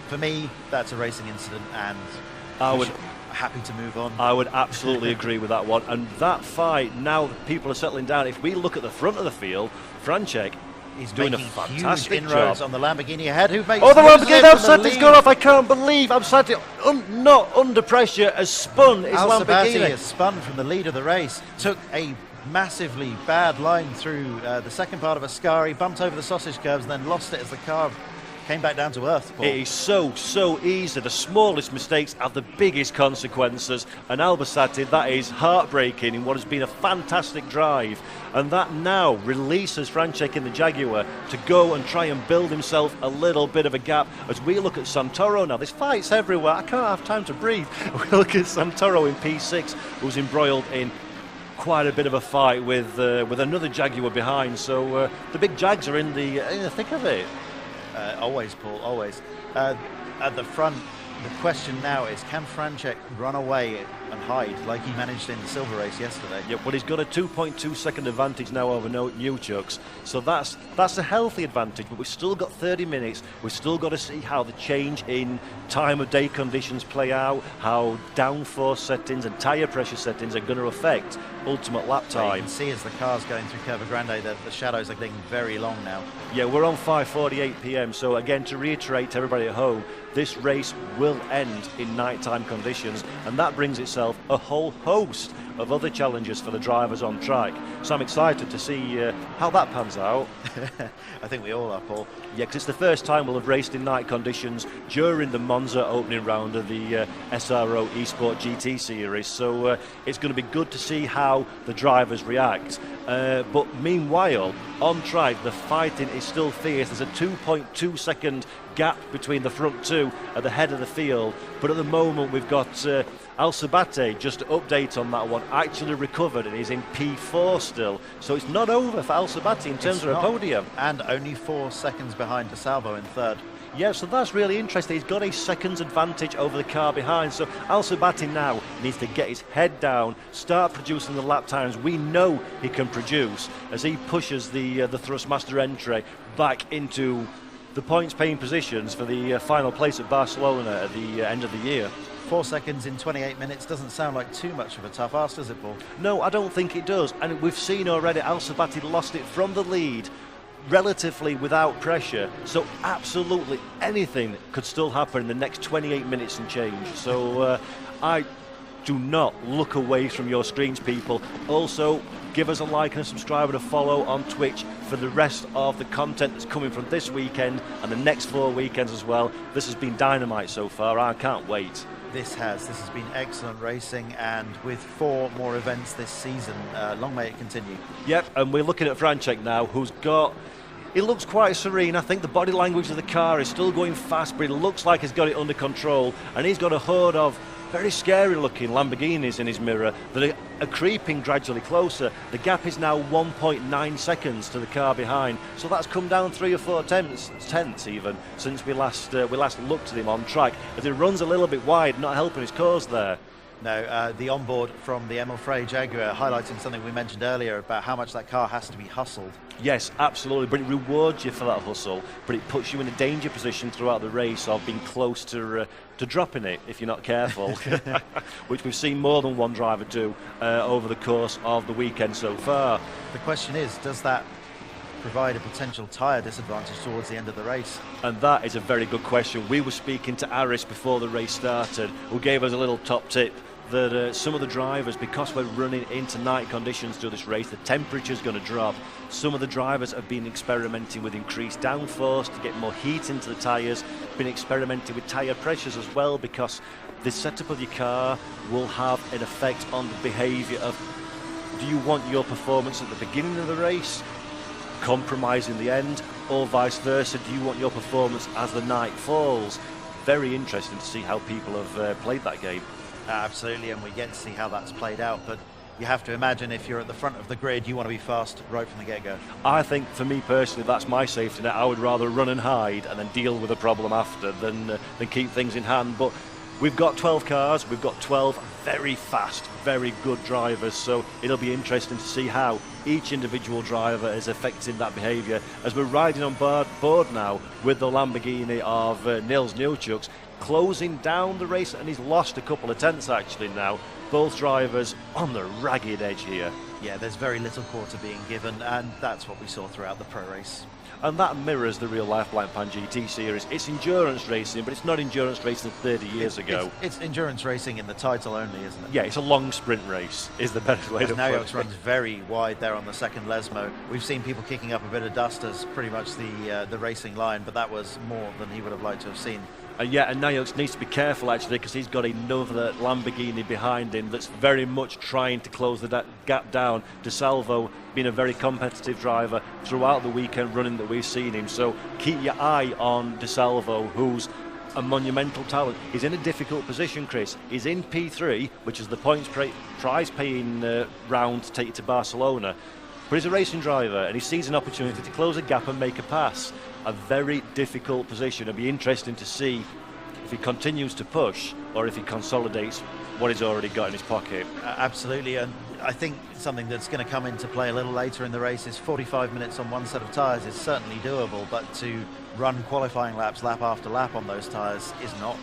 For me, that's a racing incident, and happy to move on.
I would absolutely agree with that one. And that fight, now people are settling down. If we look at the front of the field, Franchek,
he's
doing a
making
fantastic
huge inroads
job
on the Lamborghini ahead. Who makes
the Lamborghini
outside
has gone off. I can't believe Asetto, not under pressure, has spun his Lamborghini.
Has spun from the lead of the race. Took a massively bad line through the second part of Ascari, bumped over the sausage curbs, and then lost it as the car came back down to earth, Paul.
It is so easy. The smallest mistakes have the biggest consequences. And Albasati, that is heartbreaking in what has been a fantastic drive. And that now releases Franchek in the Jaguar to go and try and build himself a little bit of a gap. As we look at Santoro now, this fight's everywhere. I can't have time to breathe. We look at Santoro in P6, who's embroiled in quite a bit of a fight with another Jaguar behind. So the big Jags are in the thick of it.
Always, Paul, always. At the front, the question now is, can Franchek run away and hide like he managed in the silver race yesterday?
Yeah, well, he's got a 2.2 second advantage now over Newchucks, so that's a healthy advantage, but we've still got 30 minutes. We've still got to see how the change in time of day conditions play out, how downforce settings and tyre pressure settings are going to affect ultimate lap time.
You can see as the car's going through Curva Grande that the shadows are getting very long now.
Yeah, we're on 5:48 p.m. So again, to reiterate to everybody at home, this race will end in nighttime conditions, and that brings itself a whole host of other challenges for the drivers on track. So I'm excited to see how that pans out.
I think we all are, Paul.
Yeah, because it's the first time we'll have raced in night conditions during the Monza opening round of the SRO E-Sport GT Series. So it's going to be good to see how the drivers react. But meanwhile, on track, the fighting is still fierce. There's a 2.2 second gap between the front two at the head of the field. But at the moment, we've got Alsabate, just to update on that one, actually recovered and is in P4 still. So it's not over for Alsabate in terms of a podium.
And only 4 seconds behind De Salvo in third.
Yeah, so that's really interesting. He's got a second's advantage over the car behind. So Alsabate now needs to get his head down, start producing the lap times we know he can produce as he pushes the Thrustmaster entry back into the points-paying positions for the final place at Barcelona at the end of the year.
4 seconds in 28 minutes doesn't sound like too much of a tough ask, does it, Paul?
No, I don't think it does. And we've seen already Alsabate lost it from the lead relatively without pressure. So absolutely anything could still happen in the next 28 minutes and change. So I do not look away from your screens, people. Also, give us a like and a subscribe and a follow on Twitch for the rest of the content that's coming from this weekend and the next 4 weekends as well. This has been dynamite so far. I can't wait.
This has been excellent racing, and with 4 more events this season, long may it continue.
Yep, and we're looking at Franchek now, who's got... It looks quite serene. I think the body language of the car is still going fast, but it looks like he's got it under control, and he's got a horde of very scary looking Lamborghinis in his mirror that are creeping gradually closer. The gap is now 1.9 seconds to the car behind, so that's come down 3 or 4 tenths even since we last looked at him on track, as he runs a little bit wide, not helping his cause there.
No, the onboard from the Emil Frey Jaguar highlighting something we mentioned earlier about how much that car has to be hustled.
Yes, absolutely, but it rewards you for that hustle, but it puts you in a danger position throughout the race of being close to dropping it if you're not careful, which we've seen more than one driver do over the course of the weekend so far.
The question is, does that provide a potential tyre disadvantage towards the end of the race?
And that is a very good question. We were speaking to Aris before the race started, who gave us a little top tip that some of the drivers, because we're running into night conditions through this race, the temperature's going to drop. Some of the drivers have been experimenting with increased downforce to get more heat into the tyres, been experimenting with tyre pressures as well, because the setup of your car will have an effect on the behaviour of, do you want your performance at the beginning of the race compromising the end, or vice versa? Do you want your performance as the night falls? Very interesting to see how people have played that game.
Absolutely, and we get to see how that's played out, but you have to imagine if you're at the front of the grid, you want to be fast right from the get-go.
I think, for me personally, that's my safety net. I would rather run and hide and then deal with the problem after than keep things in hand. But we've got 12 cars, we've got 12 very fast, very good drivers, so it'll be interesting to see how each individual driver is affecting that behaviour. As we're riding on board now with the Lamborghini of Nils Newchuk's, closing down the race, and he's lost a couple of tenths actually now. Both drivers on the ragged edge here.
Yeah, there's very little quarter being given, and that's what we saw throughout the pro race.
And that mirrors the real-life Blancpain GT Series. It's endurance racing, but it's not endurance racing 30 years ago.
It's endurance racing in the title only, isn't it?
Yeah, it's a long sprint race, is the best way to put it.
Nayox runs very wide there on the second Lesmo. We've seen people kicking up a bit of dust as pretty much the racing line, but that was more than he would have liked to have seen.
And Nayox needs to be careful actually, because he's got another Lamborghini behind him that's very much trying to close the gap down. DeSalvo being a very competitive driver throughout the weekend running that we've seen him. So keep your eye on DeSalvo, who's a monumental talent. He's in a difficult position, Chris. He's in P3, which is the points prize paying round to take you to Barcelona. But he's a racing driver and he sees an opportunity to close a gap and make a pass. A very difficult position. It'll be interesting to see if he continues to push or if he consolidates what he's already got in his pocket.
Absolutely, and I think something that's going to come into play a little later in the race is 45 minutes on one set of tyres is certainly doable, but to run qualifying laps lap after lap on those tyres is not.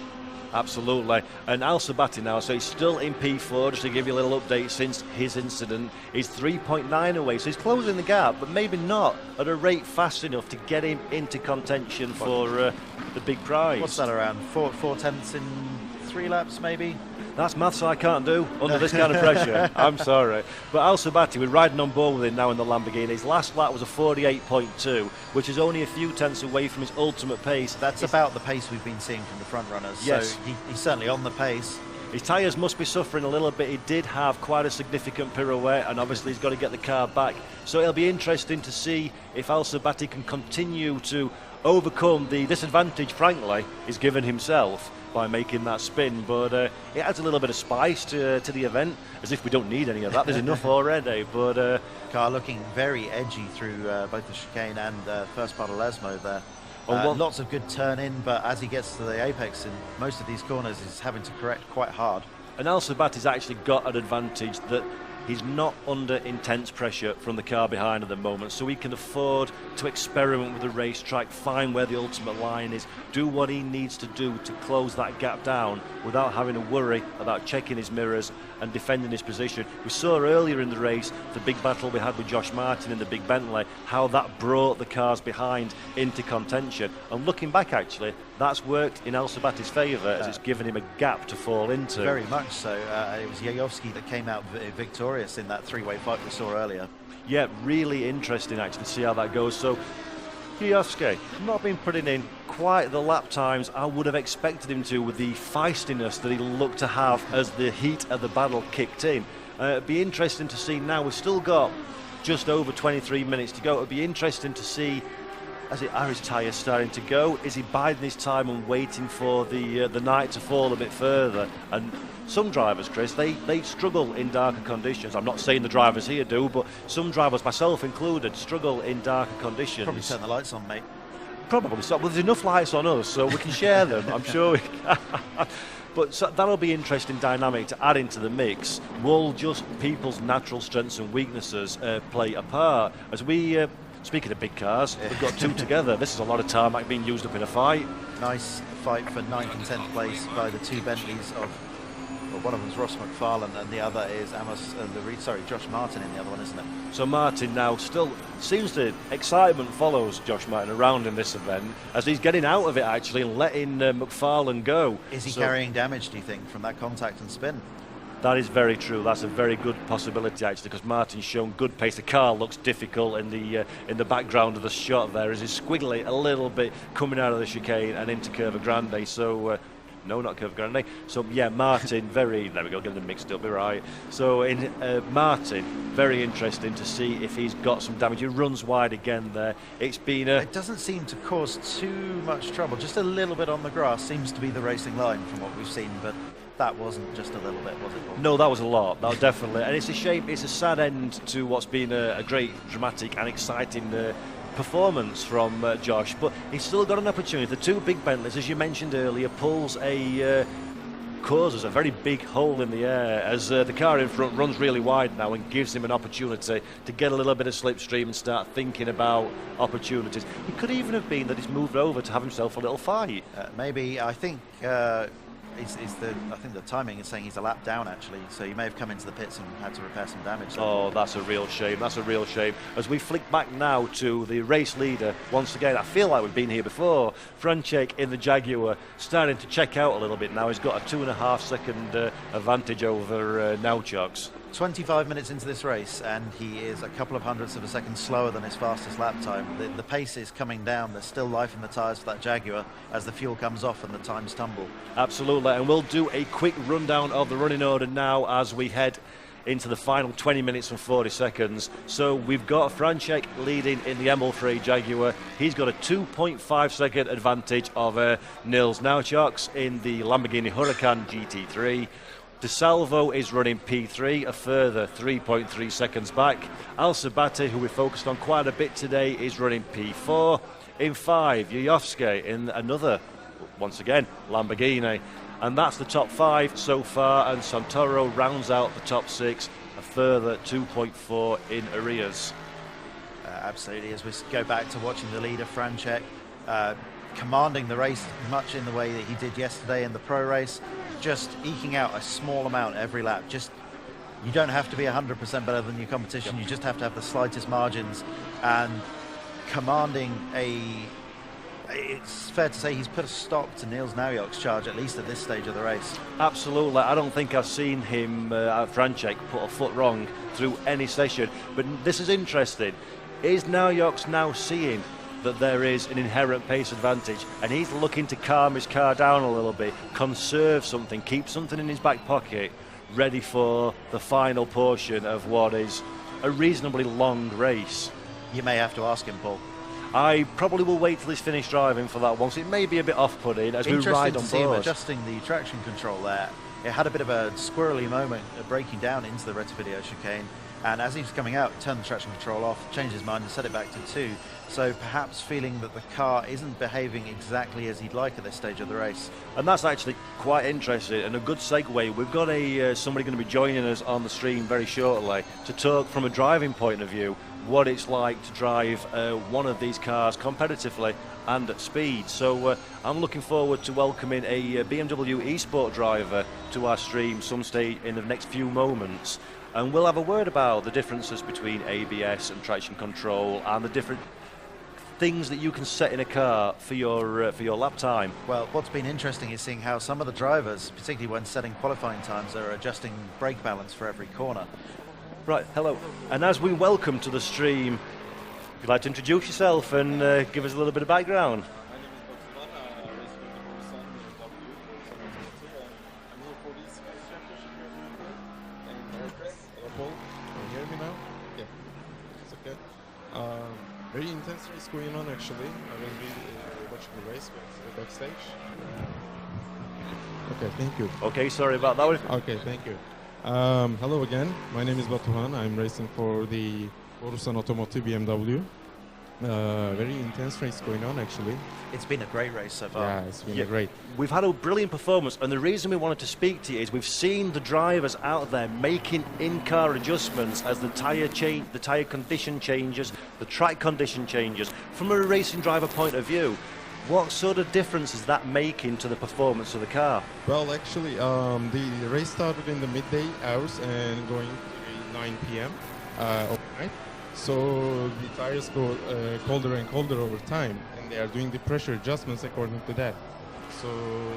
Absolutely. And Al Sabati now, so he's still in P4, just to give you a little update since his incident. He's 3.9 away, so he's closing the gap, but maybe not at a rate fast enough to get him into contention for the big prize.
What's that, around 4 tenths in 3 laps maybe?
That's maths I can't do under this kind of pressure. I'm sorry. But Al Sabati, we're riding on board with him now in the Lamborghini. His last lap was a 48.2, which is only a few tenths away from his ultimate pace.
That's about the pace we've been seeing from the front runners.
Yes.
So he's certainly on the pace.
His tyres must be suffering a little bit. He did have quite a significant pirouette, and obviously he's got to get the car back. So it'll be interesting to see if Al Sabati can continue to overcome the disadvantage, frankly, he's given himself by making that spin. But it adds a little bit of spice to the event, as if we don't need any of that. There's enough already. But
car looking very edgy through both the chicane and first part of Lesmo there. Lots of good turn in, but as he gets to the apex in most of these corners, he's having to correct quite hard.
And Al Sabati's actually got an advantage that he's not under intense pressure from the car behind at the moment, so he can afford to experiment with the racetrack, find where the ultimate line is, do what he needs to do to close that gap down without having to worry about checking his mirrors and defending his position. We saw earlier in the race the big battle we had with Josh Martin in the big Bentley, how that brought the cars behind into contention. And looking back, actually, that's worked in Al Sabati's favour, as it's given him a gap to fall into.
Very much so. It was Yayovsky that came out victorious in that three-way fight we saw earlier.
Yeah, really interesting actually to see how that goes. So Yayovsky not been putting in quite the lap times I would have expected him to, with the feistiness that he looked to have as the heat of the battle kicked in. It'd be interesting to see now. We've still got just over 23 minutes to go. It'd be interesting to see, are his tyres starting to go? Is he biding his time and waiting for the night to fall a bit further? And some drivers, Chris, they struggle in darker conditions. I'm not saying the drivers here do, but some drivers, myself included, struggle in darker conditions.
Probably turn the lights on, mate.
Probably so. Well, there's enough lights on us, so we can share them. I'm sure we can. But so that'll be interesting dynamic to add into the mix. Will just people's natural strengths and weaknesses play a part? As we, speaking of big cars, we've got two together. This is a lot of tarmac being used up in a fight.
Nice fight for 9th and 10th place by the two Bentleys of Well, one of them's Ross McFarlane, and the other is Josh Martin in the other one, isn't it?
So Martin now still seems to excitement follows Josh Martin around in this event as he's getting out of it actually and letting McFarlane go.
Is he carrying damage, do you think, from that contact and spin?
That is very true. That's a very good possibility actually, because Martin's shown good pace. The car looks difficult in the background of the shot there as he's squiggly a little bit coming out of the chicane and into Curva Grande. So no, not Curva Grande. So yeah, Martin, there we go, getting them mixed up, you're right. So in Martin, very interesting to see if he's got some damage. He runs wide again there. It's been
it doesn't seem to cause too much trouble. Just a little bit on the grass seems to be the racing line from what we've seen, but that wasn't just a little bit, was it, Paul?
No, that was a lot. That was definitely, and it's a shame. It's a sad end to what's been a great, dramatic, and exciting performance from Josh. But he's still got an opportunity. The two big Bentleys, as you mentioned earlier, causes a very big hole in the air as the car in front runs really wide now and gives him an opportunity to get a little bit of slipstream and start thinking about opportunities. It could even have been that he's moved over to have himself a little fight.
Maybe, I think. I think the timing is saying he's a lap down actually, so he may have come into the pits and had to repair some damage.
Oh, that's a real shame. That's a real shame. As we flick back now to the race leader once again, I feel like we've been here before. Franchek in the Jaguar starting to check out a little bit now. He's got a 2.5 second advantage over Nauchoks.
25 minutes into this race and he is a couple of hundredths of a second slower than his fastest lap time. The pace is coming down. There's still life in the tyres for that Jaguar as the fuel comes off and the times tumble.
Absolutely, and we'll do a quick rundown of the running order now as we head into the final 20 minutes and 40 seconds. So we've got Franchek leading in the ML3 Jaguar. He's got a 2.5 second advantage of Nils Nauchoks in the Lamborghini Huracan GT3. De Salvo is running P3, a further 3.3 seconds back. Al Sabati, who we focused on quite a bit today, is running P4. In 5, Yuyovsky in another, once again, Lamborghini. And that's the top 5 so far, and Santoro rounds out the top 6, a further 2.4 in arrears.
Absolutely, as we go back to watching the leader, Franchek, commanding the race much in the way that he did yesterday in the pro race, just eking out a small amount every lap. You don't have to be 100% better than your competition. You just have to have the slightest margins, and commanding it's fair to say he's put a stop to Nils Naujoks' charge, at least at this stage of the race.
Absolutely. I don't think I've seen him, Franchek, put a foot wrong through any session. But this is interesting. Is Naujoks now seeing that there is an inherent pace advantage and he's looking to calm his car down a little bit, conserve something, keep something in his back pocket, ready for the final portion of what is a reasonably long race?
You may have to ask him, Paul.
I probably will wait till he's finished driving for that one, so it may be a bit off-putting as we ride on board.
Interesting to see him adjusting the traction control there. It had a bit of a squirrely moment breaking down into the Retividio chicane, and as he was coming out, turned the traction control off, changed his mind and set it back to 2. So perhaps feeling that the car isn't behaving exactly as he'd like at this stage of the race.
And that's actually quite interesting and a good segue. We've got somebody going to be joining us on the stream very shortly to talk from a driving point of view what it's like to drive one of these cars competitively and at speed. So I'm looking forward to welcoming a BMW eSport driver to our stream some stage in the next few moments. And we'll have a word about the differences between ABS and traction control and the different things that you can set in a car for your lap time.
Well, what's been interesting is seeing how some of the drivers, particularly when setting qualifying times, are adjusting brake balance for every corner.
Right, hello. And as we welcome to the stream, would you like to introduce yourself and give us a little bit of background?
Very intense race going on actually. I will be watching the race backstage. Okay, thank you.
Okay, sorry about that one.
Okay, thank you. Hello again. My name is Batuhan. I'm racing for the Borusan Automotive BMW. Very intense race going on actually.
It's been a great race so far.
Yeah, it's been great.
We've had a brilliant performance, and the reason we wanted to speak to you is we've seen the drivers out there making in-car adjustments as the tyre condition changes, the track condition changes. From a racing driver point of view, What sort of difference is that making to the performance of the car?
Well, actually, the race started in the midday hours and going to 9 p.m. Overnight. So the tires go colder and colder over time, and they are doing the pressure adjustments according to that. So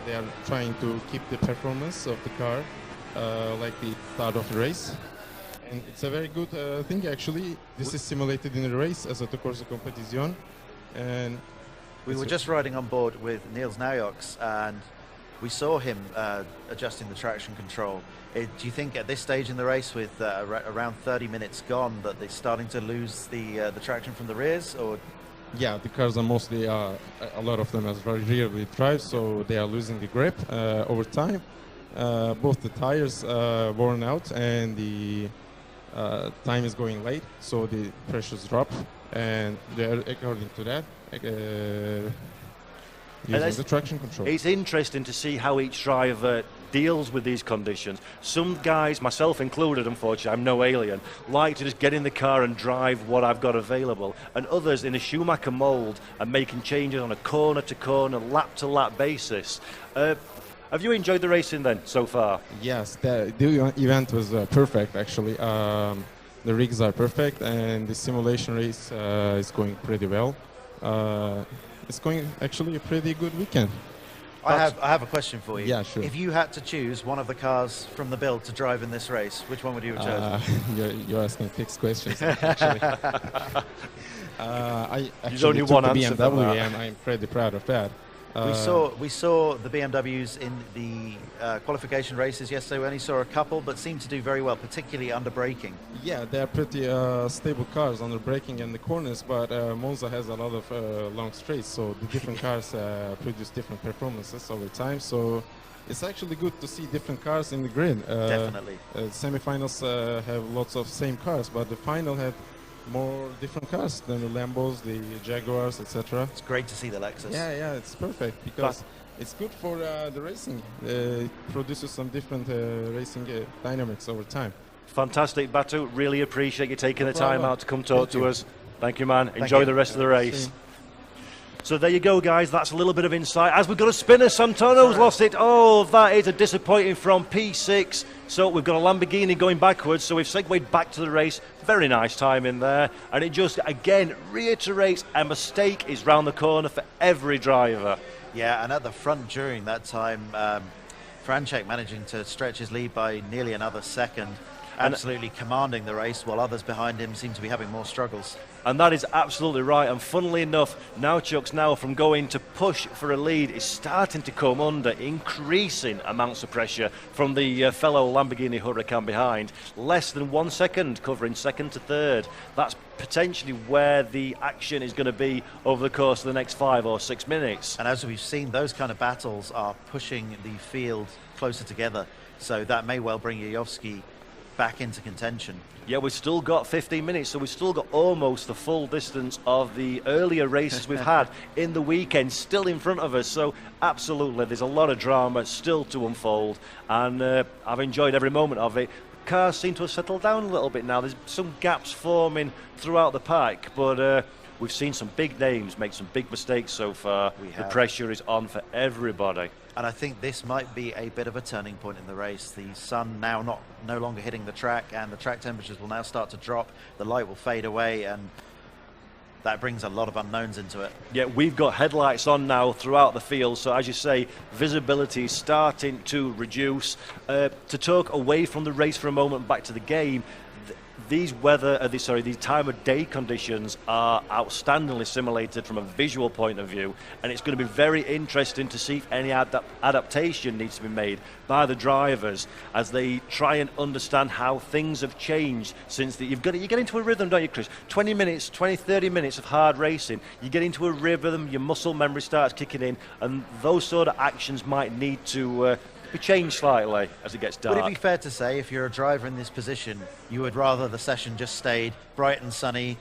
they are trying to keep the performance of the car like the start of the race. And it's a very good thing, actually. This is simulated in the race, Asetto Corsa Competizione. And
we were just riding on board with Niels Naujoks, and we saw him adjusting the traction control. Do you think at this stage in the race, with around 30 minutes gone, that they're starting to lose the traction from the rears? Or
yeah, the cars are mostly, a lot of them are very rear-wheel drive, so they are losing the grip over time. Both the tires worn out and the time is going late, so the pressures drop, and they're according to that using the traction control.
It's interesting to see how each driver deals with these conditions. Some guys, myself included, unfortunately, I'm no alien, like to just get in the car and drive what I've got available, and others in a Schumacher mould are making changes on a corner-to-corner, lap-to-lap basis. Have you enjoyed the racing then so far?
Yes, the event was perfect, actually. The rigs are perfect, and the simulation race is going pretty well. It's going actually a pretty good weekend.
I have a question for you.
Yeah, sure.
If you had to choose one of the cars from the build to drive in this race, which one would you have chosen?
You're asking fixed questions, actually. I
There's only
took
one
the
answer for
BMW,
that.
and I'm pretty proud of that.
We saw the BMWs in the qualification races yesterday. We only saw a couple, but seemed to do very well, particularly under braking.
Yeah, they are pretty stable cars under braking and the corners, but Monza has a lot of long straights, so the different cars produce different performances over time. So it's actually good to see different cars in the grid.
Definitely.
Semifinals have lots of same cars, but the final had more different cars than the Lambos, the Jaguars, etc.
It's great to see the Lexus.
Yeah, it's perfect because it's good for the racing. It produces some different racing dynamics over time.
Fantastic, Batu. Really appreciate you taking the time out to come talk to us. Thank you, man.
Thank
Enjoy
you.
the rest of the race. So there you go, guys. That's a little bit of insight. As we've got a spinner, Santano's lost it. Oh, that is a disappointing from P6. So we've got a Lamborghini going backwards. So we've segued back to the race. Very nice time in there. And it just, again, reiterates a mistake is round the corner for every driver.
Yeah, and at the front during that time, Franchek managing to stretch his lead by nearly another second. Absolutely commanding the race, while others behind him seem to be having more struggles.
And that is absolutely right. And funnily enough, Naujoks now from going to push for a lead is starting to come under increasing amounts of pressure from the fellow Lamborghini Huracan behind. Less than 1 second covering second to third. That's potentially where the action is going to be over the course of the next 5 or 6 minutes.
And as we've seen, those kind of battles are pushing the field closer together. So that may well bring Yayovsky back into contention.
Yeah, we've still got 15 minutes, so we've still got almost the full distance of the earlier races we've had in the weekend still in front of us. So absolutely, there's a lot of drama still to unfold, and I've enjoyed every moment of it. Cars seem to have settled down a little bit now. There's some gaps forming throughout the pack, but we've seen some big names make some big mistakes so far. The pressure is on for everybody.
And I think this might be a bit of a turning point in the race. The sun now no longer hitting the track, and the track temperatures will now start to drop. The light will fade away, and that brings a lot of unknowns into it.
Yeah, we've got headlights on now throughout the field, so as you say, visibility is starting to reduce. To talk away from the race for a moment, back to the game, these time of day conditions are outstandingly simulated from a visual point of view, and it's going to be very interesting to see if any adaptation needs to be made by the drivers as they try and understand how things have changed since you get into a rhythm, don't you, Chris? 20 minutes, 20, 30 minutes of hard racing, you get into a rhythm, your muscle memory starts kicking in, and those sort of actions might need to be changed slightly as it gets dark.
Would it be fair to say, if you're a driver in this position, you would rather the session just stayed bright and sunny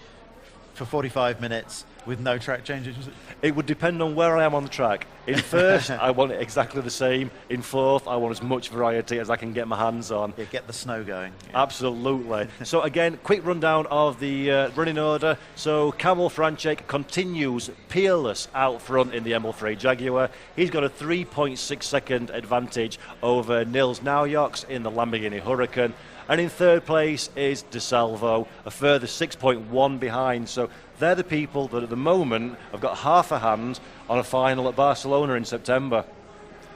for 45 minutes With no track changes?
It would depend on where I am on the track. In first, I want it exactly the same. In fourth, I want as much variety as I can get my hands on.
Yeah, get the snow going. Yeah.
Absolutely. So again, quick rundown of the running order. So Kamil Franček continues peerless out front in the ML3 Jaguar. He's got a 3.6 second advantage over Nils Naujoks in the Lamborghini Huracan. And in third place is De Salvo, a further 6.1 behind. So they're the people that at the moment have got half a hand on a final at Barcelona in September.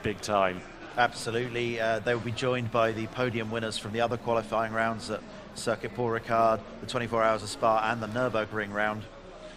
Big time.
Absolutely. They will be joined by the podium winners from the other qualifying rounds at Circuit Paul Ricard, the 24 Hours of Spa and the Nürburgring round.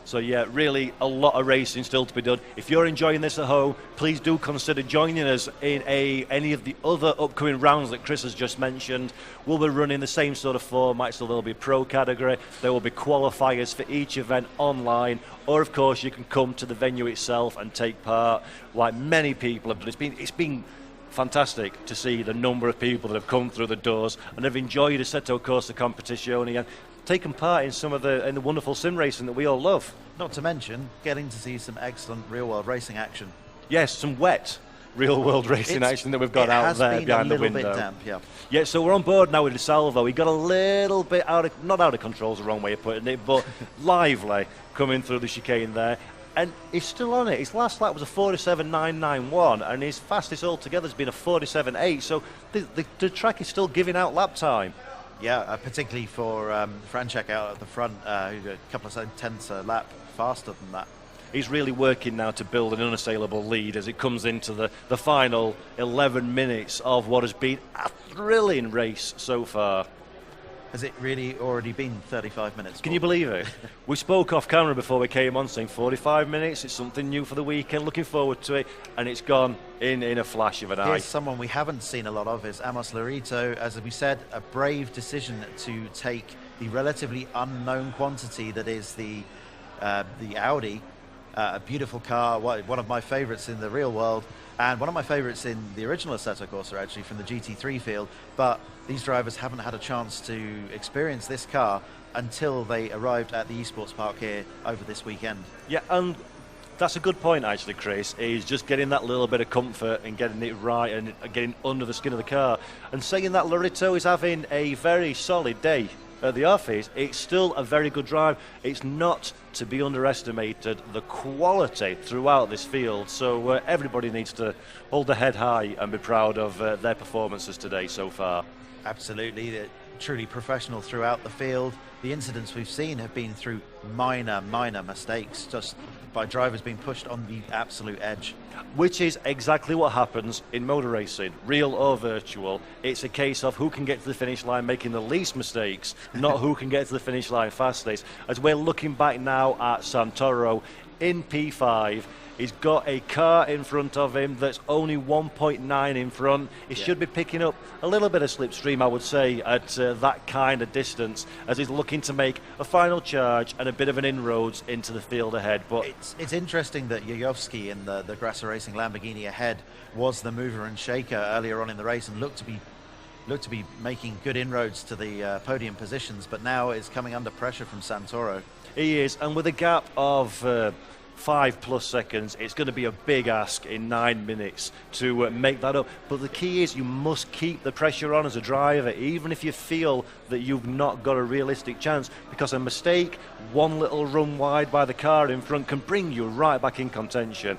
So yeah, really a lot of racing still to be done. If you're enjoying this at home, please do consider joining us in any of the other upcoming rounds that Chris has just mentioned. We'll be running the same sort of format, so there'll be a pro category, there will be qualifiers for each event online, or of course you can come to the venue itself and take part, like many people have done. It's been fantastic to see the number of people that have come through the doors and have enjoyed Asetto Corsa Competizione and taken part in some of the wonderful sim racing that we all love.
Not to mention getting to see some excellent real-world racing action.
Yes, some wet real-world racing action that we've got out there behind the window.
It has been a little bit damp, yeah.
Yeah, so we're on board now with De Salvo. He got a little bit not out of control is the wrong way of putting it, but lively coming through the chicane there. And he's still on it. His last lap was a 47.991, and his fastest altogether has been a 47.8. So the track is still giving out lap time.
Yeah, particularly for Franček out at the front, who got a couple of tenths a lap faster than that.
He's really working now to build an unassailable lead as it comes into the final 11 minutes of what has been a thrilling race so far.
Has it really already been 35 minutes?
Can you believe it? We spoke off camera before we came on saying 45 minutes, it's something new for the weekend, looking forward to it, and it's gone in a flash of an eye.
Here's someone we haven't seen a lot of, is Amos Larito. As we said, a brave decision to take the relatively unknown quantity that is the Audi, a beautiful car, one of my favourites in the real world, and one of my favourites in the original Asetto Corsa, actually, from the GT3 field. But these drivers haven't had a chance to experience this car until they arrived at the esports park here over this weekend.
Yeah, and that's a good point, actually, Chris, is just getting that little bit of comfort and getting it right and getting under the skin of the car. And saying that Larito is having a very solid day at the office, it's still a very good drive. It's not to be underestimated, the quality throughout this field. So everybody needs to hold their head high and be proud of their performances today so far.
Absolutely. They're truly professional throughout the field. The incidents we've seen have been through minor mistakes, just by drivers being pushed on the absolute edge.
Which is exactly what happens in motor racing, real or virtual. It's a case of who can get to the finish line making the least mistakes, not who can get to the finish line fastest. As we're looking back now at Santoro in P5, he's got a car in front of him that's only 1.9 in front. He should be picking up a little bit of slipstream, I would say, at that kind of distance, as he's looking to make a final charge and a bit of an inroads into the field ahead. But
it's interesting that Yayovsky in the Grasser Racing Lamborghini ahead was the mover and shaker earlier on in the race and looked to be making good inroads to the podium positions, but now is coming under pressure from Santoro.
He is, and with a gap of 5+ seconds, it's going to be a big ask in 9 minutes to make that up. But the key is you must keep the pressure on as a driver, even if you feel that you've not got a realistic chance, because a mistake, one little run wide by the car in front, can bring you right back in contention.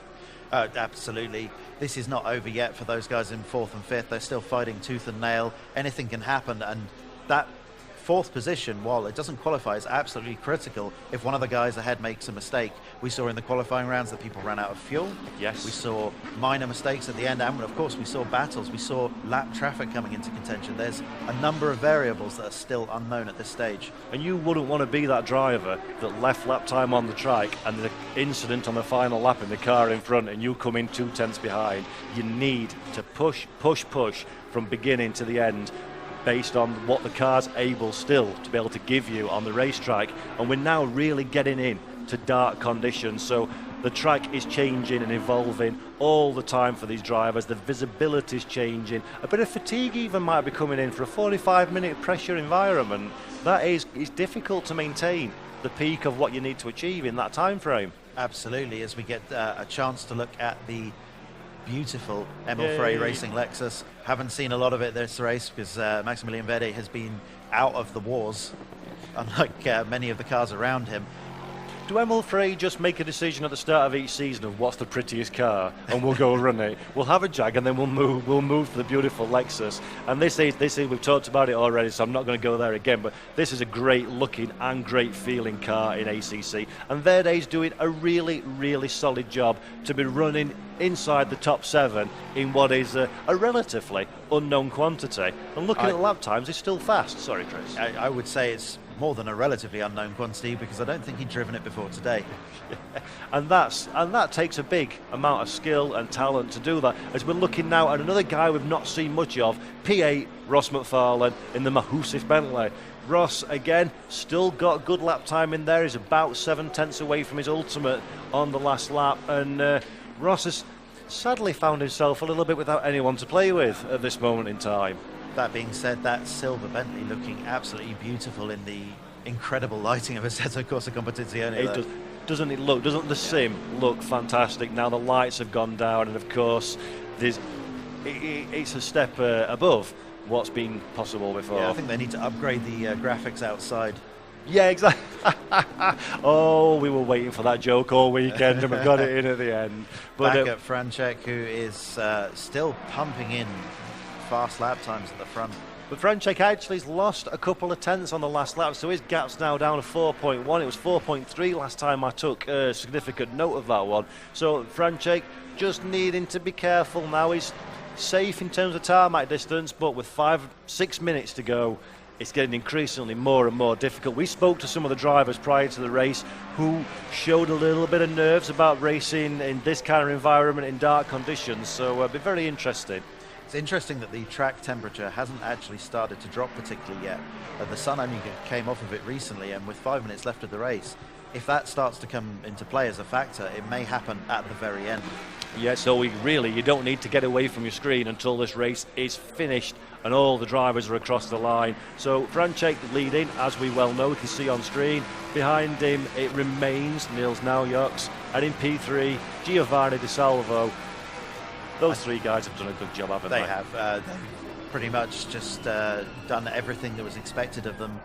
Absolutely. This is not over yet for those guys in 4th and 5th. They're still fighting tooth and nail. Anything can happen, and that 4th position, while it doesn't qualify, is absolutely critical if one of the guys ahead makes a mistake. We saw in the qualifying rounds that people ran out of fuel.
Yes.
We saw minor mistakes at the end, and of course we saw battles. We saw lap traffic coming into contention. There's a number of variables that are still unknown at this stage.
And you wouldn't want to be that driver that left lap time on the track and the incident on the final lap in the car in front and you come in 2 tenths behind. You need to push from beginning to the end, based on what the car's able still to be able to give you on the racetrack. And we're now really getting in to dark conditions, so the track is changing and evolving all the time for these drivers. The visibility is changing. A bit of fatigue even might be coming in for a 45-minute pressure environment. That is difficult to maintain the peak of what you need to achieve in that time frame.
Absolutely, as we get a chance to look at the beautiful Emil Frey Racing Lexus. Haven't seen a lot of it this race because Maximilian Verde has been out of the wars, unlike many of the cars around him.
Do Emil Frey just make a decision at the start of each season of what's the prettiest car, and we'll go run it? We'll have a Jag, and then we'll move to the beautiful Lexus. And this is we've talked about it already, so I'm not going to go there again. But this is a great looking and great feeling car in ACC, and Verde's doing a really solid job to be running inside the top 7 in what is a relatively unknown quantity. And looking at lap times, he's still fast. Sorry, Chris.
I would say it's more than a relatively unknown quantity because I don't think he'd driven it before today.
and that takes a big amount of skill and talent to do that. As we're looking now at another guy we've not seen much of, P8 Ross McFarlane in the Mahusif Bentley. Ross again still got good lap time in there. He's about 7/10 away from his ultimate on the last lap, and Ross has sadly found himself a little bit without anyone to play with at this moment in time.
That being said, that silver Bentley looking absolutely beautiful in the incredible lighting of Asetto Corsa Competizione.
Doesn't the sim look fantastic? Now the lights have gone down, and of course it's a step above what's been possible before.
Yeah, I think they need to upgrade the graphics outside.
Yeah, exactly. Oh, we were waiting for that joke all weekend, and we got it in at the end. But
back at Franchek, who is still pumping in fast lap times at the front.
But Franchek actually has lost a couple of tenths on the last lap, so his gap's now down to 4.1. It was 4.3 last time I took significant note of that one. So Franchek just needing to be careful now. He's safe in terms of tarmac distance, but with 5-6 minutes to go, it's getting increasingly more and more difficult. We spoke to some of the drivers prior to the race who showed a little bit of nerves about racing in this kind of environment in dark conditions, so it'll be very interesting.
It's interesting that the track temperature hasn't actually started to drop particularly yet. The sun only came off of it recently, and with 5 minutes left of the race, if that starts to come into play as a factor, it may happen at the very end.
Yeah, so you don't need to get away from your screen until this race is finished and all the drivers are across the line. So Franchek leading, as we well know, we can see on screen. Behind him it remains Nils Naujoks, and in P3 Giovanni Di Salvo. Those three guys have done a good job, haven't they?
They have. They've pretty much just done everything that was expected of them,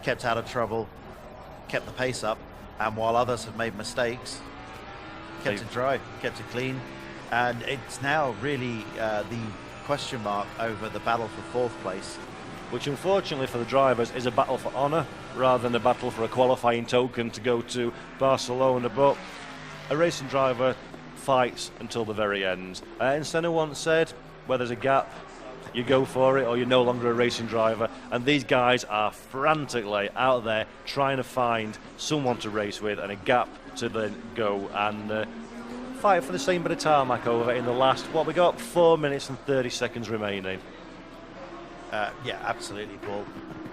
kept out of trouble, kept the pace up, and while others have made mistakes, kept it dry, kept it clean, and it's now really the question mark over the battle for fourth place.
Which unfortunately for the drivers is a battle for honour rather than a battle for a qualifying token to go to Barcelona, but a racing driver fights until the very end. And Senna once said, where there's a gap, you go for it or you're no longer a racing driver, and these guys are frantically out there trying to find someone to race with and a gap to then go and fight for the same bit of tarmac over in the last, what we got, 4 minutes and 30 seconds remaining.
Yeah, absolutely, Paul.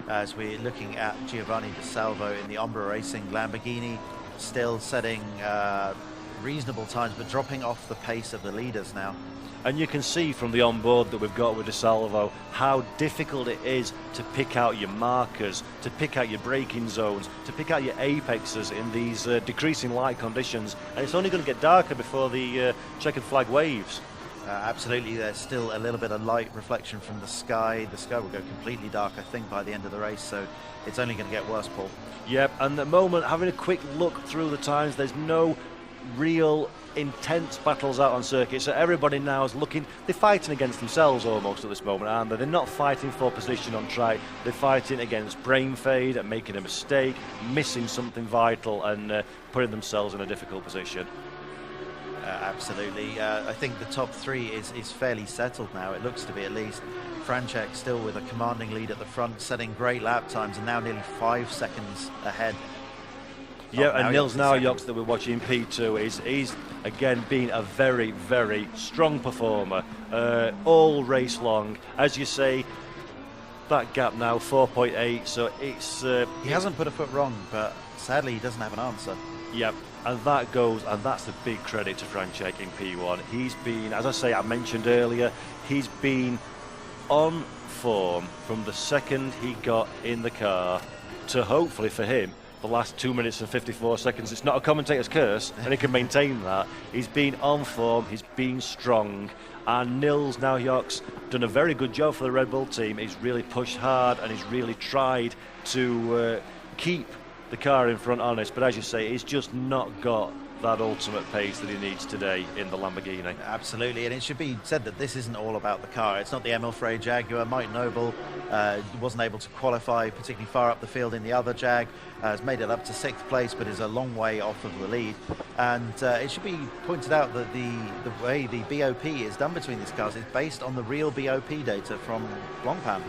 As we're looking at Giovanni Di Salvo in the Umbra Racing Lamborghini, still setting reasonable times, but dropping off the pace of the leaders now.
And you can see from the onboard that we've got with Di Salvo how difficult it is to pick out your markers, to pick out your braking zones, to pick out your apexes in these decreasing light conditions. And it's only going to get darker before the checkered flag waves.
Absolutely, there's still a little bit of light reflection from the sky. The sky will go completely dark, I think, by the end of the race, so it's only going to get worse, Paul.
Yep, and at the moment, having a quick look through the times, there's no real intense battles out on circuit, so everybody now is looking, they're fighting against themselves almost at this moment, aren't they? They're not fighting for position on track, they're fighting against brain fade and making a mistake, missing something vital and putting themselves in a difficult position.
Absolutely. I think the top three is fairly settled now, it looks to be at least. Franchek still with a commanding lead at the front, setting great lap times and now nearly 5 seconds ahead.
Yeah, and Nils Naujoks that we're watching in P2 he's again been a very, very strong performer all race long. As you say, that gap now 4.8, so it's
he hasn't put a foot wrong, but sadly he doesn't have an answer.
Yep, and that goes, and that's the big credit to Franchek in P1. He's been, as I say, I mentioned earlier, he's been on form from the second he got in the car to hopefully for him the last 2 minutes and 54 seconds. It's not a commentator's curse, and he can maintain that. He's been on form, he's been strong, and Nils Naujoks done a very good job for the Red Bull team. He's really pushed hard, and he's really tried to keep the car in front honest, but as you say, he's just not got that ultimate pace that he needs today in the Lamborghini.
Absolutely, and it should be said that this isn't all about the car. It's not the Emil Frey Jaguar. Mike Noble wasn't able to qualify particularly far up the field in the other Jag. Has made it up to 6th place, but is a long way off of the lead. And it should be pointed out that the way the BOP is done between these cars is based on the real BOP data from Blancpain.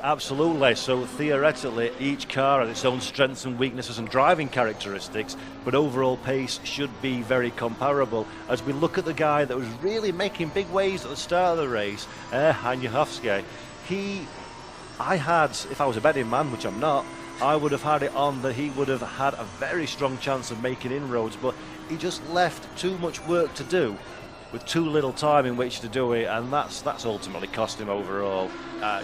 Absolutely. So theoretically, each car has its own strengths and weaknesses and driving characteristics, but overall pace should be very comparable. As we look at the guy that was really making big waves at the start of the race, Hanjuhovsky, I had, if I was a betting man, which I'm not, I would have had it on that he would have had a very strong chance of making inroads, but he just left too much work to do with too little time in which to do it, and that's ultimately cost him overall.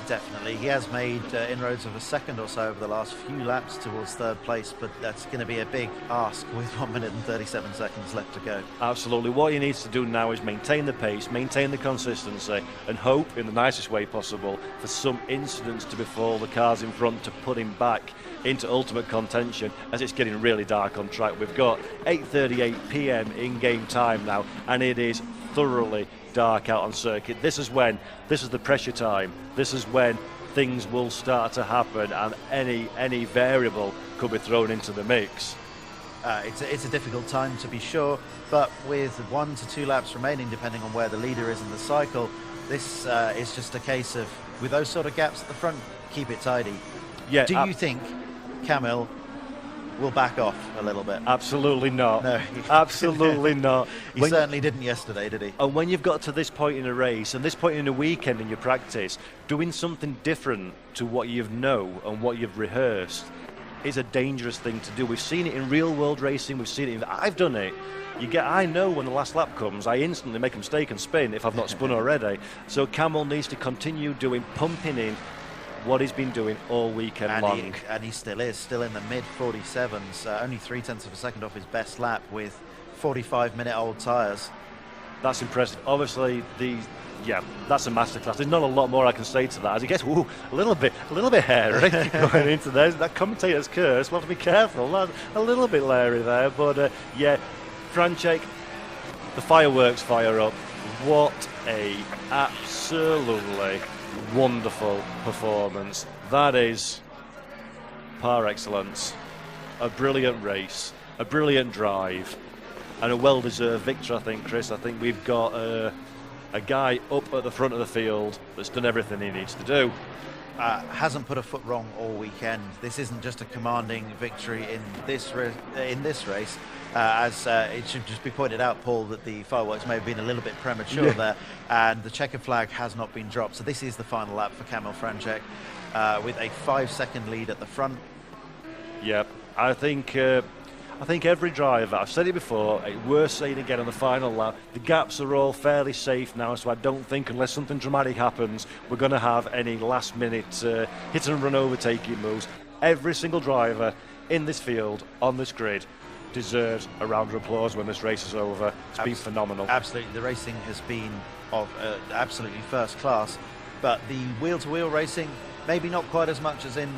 Definitely. He has made inroads of a second or so over the last few laps towards 3rd place, but that's going to be a big ask with 1 minute and 37 seconds left to go.
Absolutely. What he needs to do now is maintain the pace, maintain the consistency, and hope in the nicest way possible for some incidents to befall the cars in front to put him back into ultimate contention, as it's getting really dark on track. We've got 8:38 p.m. in-game time now, and it is thoroughly dark out on circuit. This is the pressure time. This is when things will start to happen, and any variable could be thrown into the mix.
It's a difficult time to be sure, but with 1 to 2 laps remaining, depending on where the leader is in the cycle, this is just a case of, with those sort of gaps at the front, keep it tidy.
Yeah.
Do you think Camille will back off a little bit?
Absolutely not.
No.
Absolutely not.
He certainly didn't yesterday, did he?
And when you've got to this point in a race and this point in a weekend in your practice, doing something different to what you know and what you've rehearsed is a dangerous thing to do. We've seen it in real world racing. We've seen it I've done it. I know when the last lap comes, I instantly make a mistake and spin if I've not spun already. So Camille needs to continue pumping in what he's been doing all weekend long.
And he still in the mid 47s, only 0.3 of a second off his best lap with 45-minute-old tyres.
That's impressive. Obviously, that's a masterclass. There's not a lot more I can say to that. As it gets a little bit hairy going into there. That commentator's curse. We'll have to be careful. A little bit leery there, but Franchek, the fireworks fire up. What a absolutely wonderful performance. That is par excellence. A brilliant race, a brilliant drive, and a well-deserved victory, I think, Chris. I think we've got a guy up at the front of the field that's done everything he needs to do.
Hasn't put a foot wrong all weekend. This isn't just a commanding victory in this race. As it should just be pointed out, Paul, that the fireworks may have been a little bit premature there, and the checkered flag has not been dropped. So this is the final lap for Kamil Franchek with a 5-second lead at the front.
Yep, I think every driver, I've said it before, worth saying again on the final lap, the gaps are all fairly safe now, so I don't think, unless something dramatic happens, we're going to have any last-minute hit and run overtaking moves. Every single driver in this field, on this grid, deserves a round of applause when this race is over. It's been phenomenal.
Absolutely, the racing has been of absolutely first class, but the wheel-to-wheel racing, maybe not quite as much as in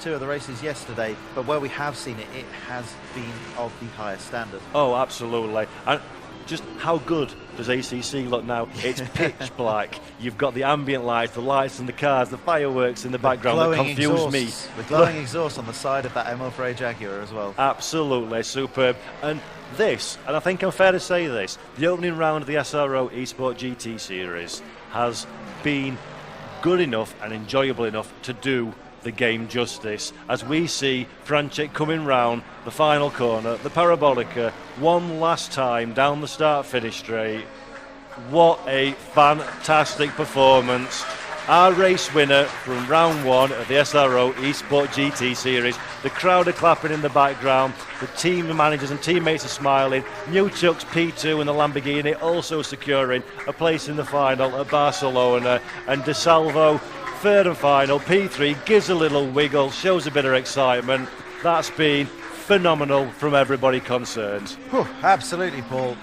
two of the races yesterday, but where we have seen it, it has been of the highest standard.
Oh, absolutely. And just how good does ACC look now? It's pitch black. You've got the ambient lights, the lights and the cars, the fireworks in the background that confuse me.
The glowing exhaust on the side of that Emil Frey Jaguar as well.
Absolutely superb. And I think I'm fair to say this, the opening round of the SRO E-Sport GT Series has been good enough and enjoyable enough to do the game justice, as we see Franchek coming round the final corner, the Parabolica, one last time down the start-finish straight. What a fantastic performance. Our race winner from round one of the SRO E-Sport GT Series. The crowd are clapping in the background. The team managers and teammates are smiling. Naujoks P2 and the Lamborghini also securing a place in the final at Barcelona. And De Salvo, third and final, P3, gives a little wiggle, shows a bit of excitement. That's been phenomenal from everybody concerned.
Whew, absolutely, Paul.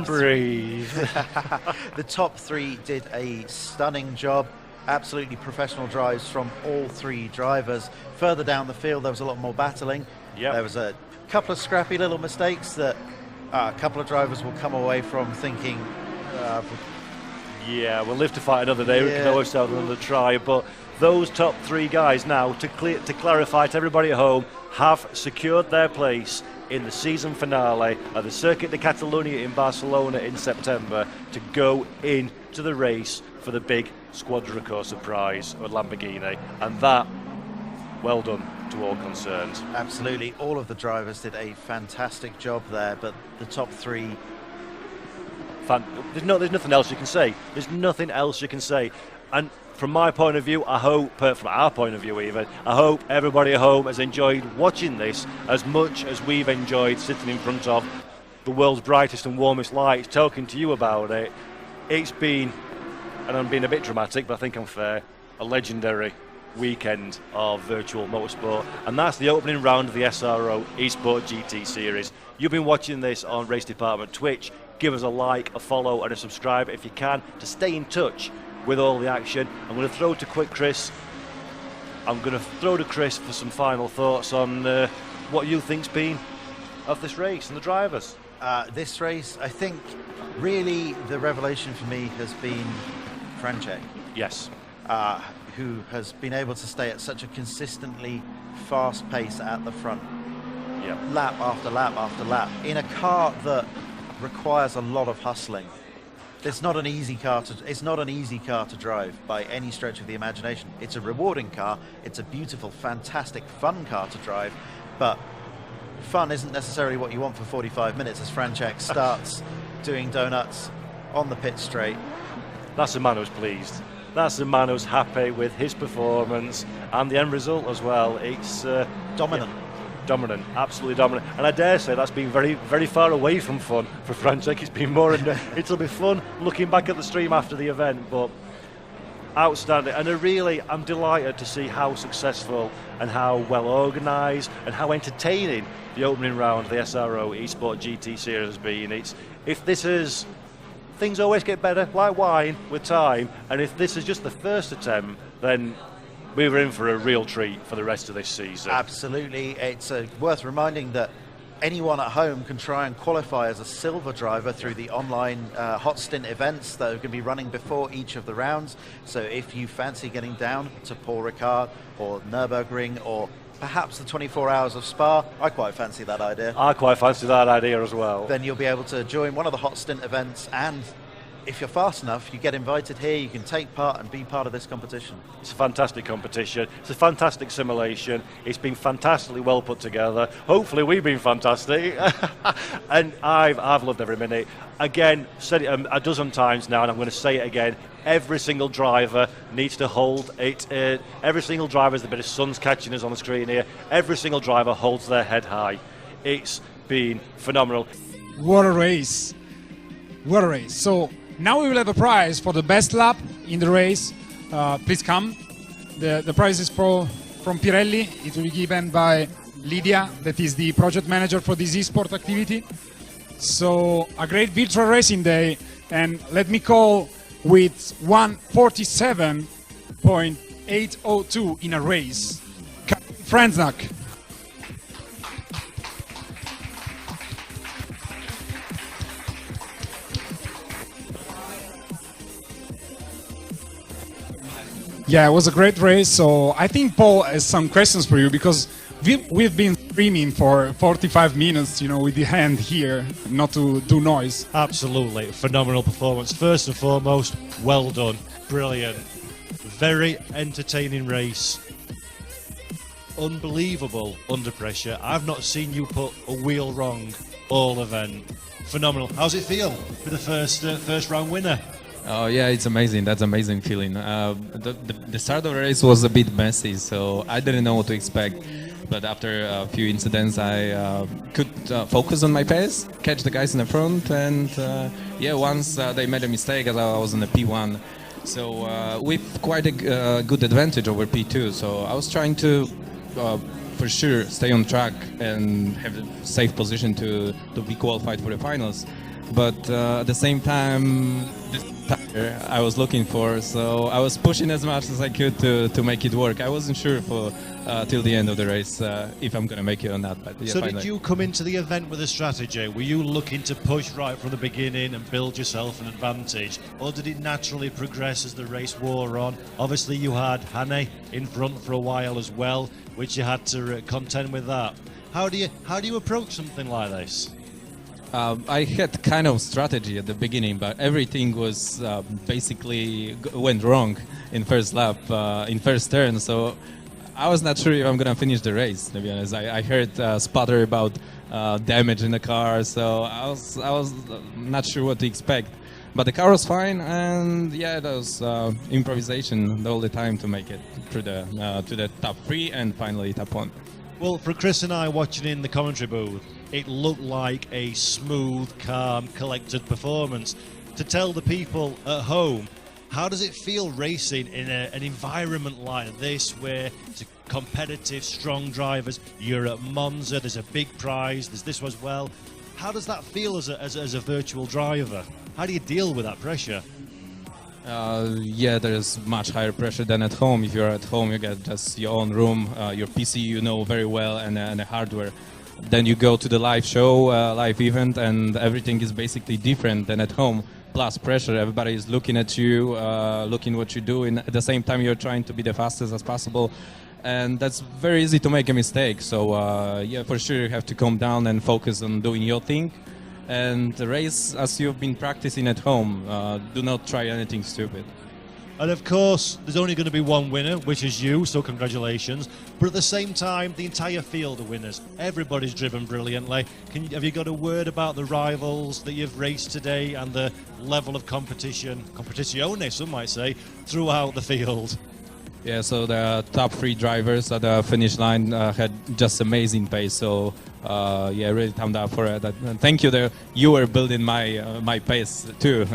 Breathe.
The top three did a stunning job. Absolutely professional drives from all three drivers. Further down the field, there was a lot more battling.
Yep.
There was a couple of scrappy little mistakes that a couple of drivers will come away from thinking.
Yeah, we'll live to fight another day. We can always have another try. But those top three guys now, to clarify to everybody at home, have secured their place in the season finale at the Circuit de Catalunya in Barcelona in September to go into the race for the big Squadra Corsa prize of Lamborghini. And that, well done to all concerned.
Absolutely. All of the drivers did a fantastic job there, but the top three...
There's nothing else you can say. There's nothing else you can say. And from my point of view, I hope, from our point of view even, I hope everybody at home has enjoyed watching this as much as we've enjoyed sitting in front of the world's brightest and warmest lights, talking to you about it. It's been, and I'm being a bit dramatic, but I think I'm fair, a legendary weekend of virtual motorsport. And that's the opening round of the SRO E-Sport GT Series. You've been watching this on Race Department Twitch. Give us a like, a follow and a subscribe if you can to stay in touch with all the action. I'm going to throw to Chris. I'm going to throw to Chris for some final thoughts on what you think's been of this race and the drivers.
This race, I think, really the revelation for me has been Franchek.
Yes.
Who has been able to stay at such a consistently fast pace at the front.
Yeah.
Lap after lap after lap in a car that requires a lot of hustling. It's not an easy car to drive by any stretch of the imagination. It's a rewarding car. It's a beautiful, fantastic, fun car to drive, but fun isn't necessarily what you want for 45 minutes as Franchek starts doing donuts on the pit straight.
That's a man who's pleased. That's a man who's happy with his performance and the end result as well. It's
dominant.
Yeah. Dominant, absolutely dominant, and I dare say that's been very, very far away from fun for Franchek. It's been more, it'll be fun looking back at the stream after the event, but outstanding. And I'm delighted to see how successful and how well organised and how entertaining the opening round of the SRO E-Sport GT Series has been. Things always get better, like wine, with time, and if this is just the first attempt, then we were in for a real treat for the rest of this season.
Absolutely. It's worth reminding that anyone at home can try and qualify as a silver driver through the online hot stint events that are going to be running before each of the rounds. So if you fancy getting down to Paul Ricard or Nürburgring or perhaps the 24 hours of Spa, I quite fancy that idea.
I quite fancy that idea as well.
Then you'll be able to join one of the hot stint events, and if you're fast enough, you get invited here, you can take part and be part of this competition. It's
a fantastic competition. It's a fantastic simulation. It's been fantastically well put together. Hopefully we've been fantastic. And I've loved every minute. Again, said it a dozen times now, and I'm going to say it again. Every single driver needs to hold it. Every single driver, there's a bit of sun's catching us on the screen here. Every single driver holds their head high. It's been phenomenal.
What a race. What a race. So now we will have a prize for the best lap in the race. Please come. The prize is from Pirelli. It will be given by Lydia, that is the project manager for this e-sport activity. So a great virtual racing day, and let me call with 147.802 in a race. Franznak. Yeah, it was a great race. So I think Paul has some questions for you, because we've been streaming for 45 minutes, with the hand here, not to do noise.
Absolutely. Phenomenal performance. First and foremost, well done. Brilliant. Very entertaining race. Unbelievable under pressure. I've not seen you put a wheel wrong all event. Phenomenal. How's it feel for the first round winner?
Oh yeah, it's amazing. That's amazing feeling. The start of the race was a bit messy, so I didn't know what to expect. But after a few incidents, I could focus on my pace, catch the guys in the front, and once they made a mistake, as I was in the P1, so with quite a good advantage over P2. So I was trying to for sure stay on track and have a safe position to be qualified for the finals. But at the same time, this tire I was looking for, so I was pushing as much as I could to make it work. I wasn't sure for till the end of the race if I'm going to make it or not. But yeah,
so
finally.
did you come into the event with a strategy? Were you looking to push right from the beginning and build yourself an advantage? Or did it naturally progress as the race wore on? Obviously you had Haye in front for a while as well, which you had to contend with that. How do you approach something like this?
I had kind of strategy at the beginning, but everything was basically went wrong in first lap, in first turn. So I was not sure if I'm gonna finish the race. To be honest, I heard sputter about damage in the car, so I was not sure what to expect. But the car was fine, and yeah, that was improvisation all the time to make it through to the top 3 and finally top 1.
Well, for Chris and I watching in the commentary booth, it looked like a smooth, calm, collected performance. To tell the people at home, how does it feel racing in an environment like this where it's competitive, strong drivers? You're at Monza, there's a big prize, there's this as well. How does that feel as a virtual driver? How do you deal with that pressure?
Yeah, there's much higher pressure than at home. If you're at home, you get just your own room, your PC you know very well, and the hardware. Then you go to the live show, live event, and everything is basically different than at home. Plus pressure, everybody is looking at you, looking what you do, and at the same time you're trying to be the fastest as possible. And that's very easy to make a mistake. So yeah, for sure you have to calm down and focus on doing your thing. And the race as you've been practicing at home. Do not try anything stupid.
And of course, there's only going to be one winner, which is you, so congratulations. But at the same time, the entire field of winners, everybody's driven brilliantly. Have you got a word about the rivals that you've raced today and the level of competizione, some might say, throughout the field?
Yeah, so the top 3 drivers at the finish line had just amazing pace. So yeah, really thumbed up for it. And thank you. You were building my pace too.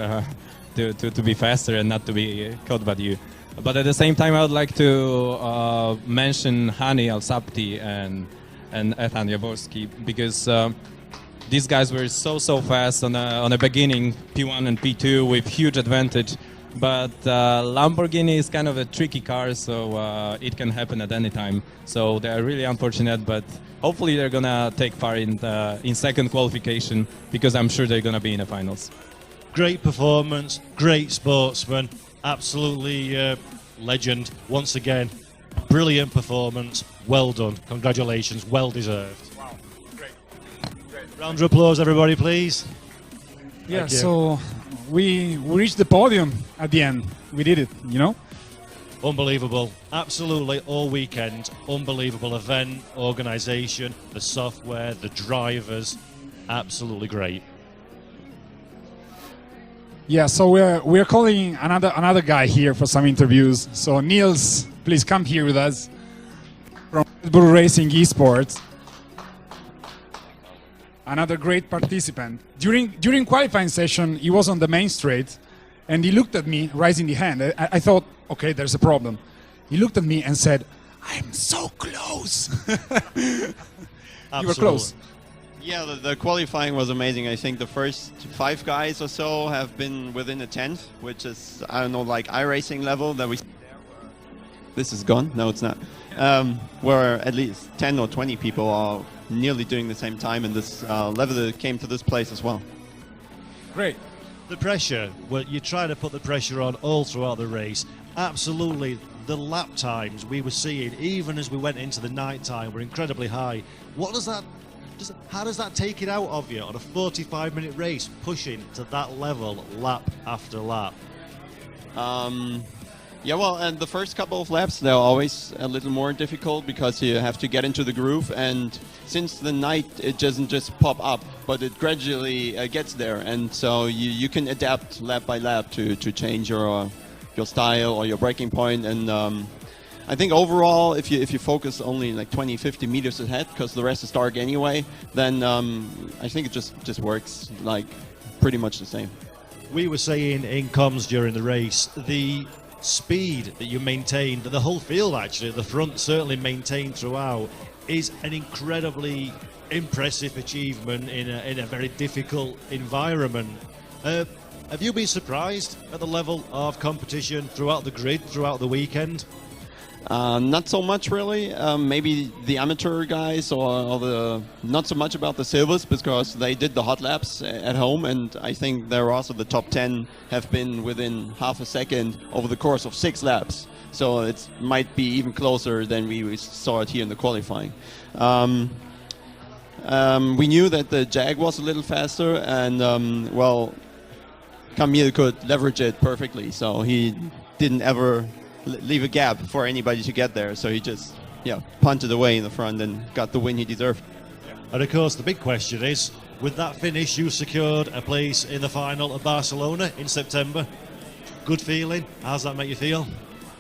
To be faster and not to be caught by you. But at the same time, I would like to mention Hani Al-Sabti and Ethan Jaworski, because these guys were so fast on the beginning, P1 and P2 with huge advantage. But Lamborghini is kind of a tricky car, so it can happen at any time. So they are really unfortunate, but hopefully they're gonna take part in second qualification, because I'm sure they're gonna be in the finals.
Great performance, great sportsman, absolutely legend. Once again, brilliant performance, well done, congratulations, well deserved.
Wow, great.
Round of applause, everybody, please.
Yeah, so we reached the podium at the end. We did it, you know?
Unbelievable, absolutely, all weekend, unbelievable event, organisation, the software, the drivers, absolutely great.
Yeah, so we're calling another guy here for some interviews. So Niels, please come here with us from Red Bull Racing Esports. Another great participant. During qualifying session, he was on the main straight, and he looked at me, raising the hand. I thought, okay, there's a problem. He looked at me and said, "I'm so close." You were close.
Yeah, the qualifying was amazing. I think the first 5 guys or so have been within a 10th, which is, I don't know, like iRacing level that we... This is gone? No, it's not. Where at least 10 or 20 people are nearly doing the same time, and this level that came to this place as well.
Great.
The pressure, well, you try to put the pressure on all throughout the race. Absolutely, the lap times we were seeing, even as we went into the night time, were incredibly high. How does that take it out of you on a 45-minute race, pushing to that level lap after lap?
Yeah, well, and the first couple of laps, they're always a little more difficult because you have to get into the groove, and since the night, it doesn't just pop up, but it gradually gets there, and so you can adapt lap by lap to change your style or your braking point, and I think overall, if you focus only like 20-50 meters ahead, because the rest is dark anyway, then I think it just works like pretty much the same.
We were saying in comms during the race, the speed that you maintained, that the whole field actually, the front certainly maintained throughout, is an incredibly impressive achievement in a very difficult environment. Have you been surprised at the level of competition throughout the grid, throughout the weekend?
Not so much really. Maybe the amateur guys or the not so much about the silvers, because they did the hot laps at home, and I think they're also the top 10 have been within half a second over the course of 6 laps. So it might be even closer than we saw it here in the qualifying. We knew that the Jag was a little faster, and well, Camille could leverage it perfectly. So he didn't ever leave a gap for anybody to get there, so he just punted away in the front and got the win he deserved.
And of course the big question is, with that finish you secured a place in the final of Barcelona in September. Good feeling? How's that make you feel?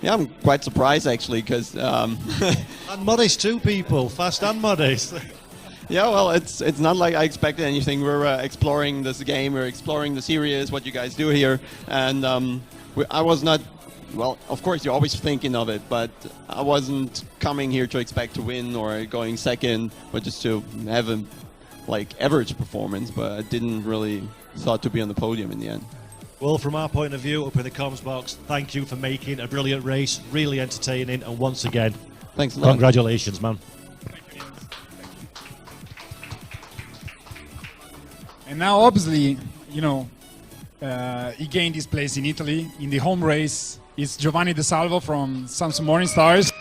Yeah, I'm quite surprised actually, because
and modest too, people, fast and modest.
Yeah, well, it's not like I expected anything. We're exploring this game, we're exploring the series, what you guys do here, and I was not. Well, of course, you're always thinking of it, but I wasn't coming here to expect to win or going second, but just to have a average performance. But I didn't really thought to be on the podium in the end.
Well, from our point of view, up in the comms box, thank you for making a brilliant race, really entertaining, and once again,
thanks a lot.
Congratulations, man.
And now, obviously, he gained his place in Italy in the home race. It's Giovanni De Salvo from Samsung Morning Stars.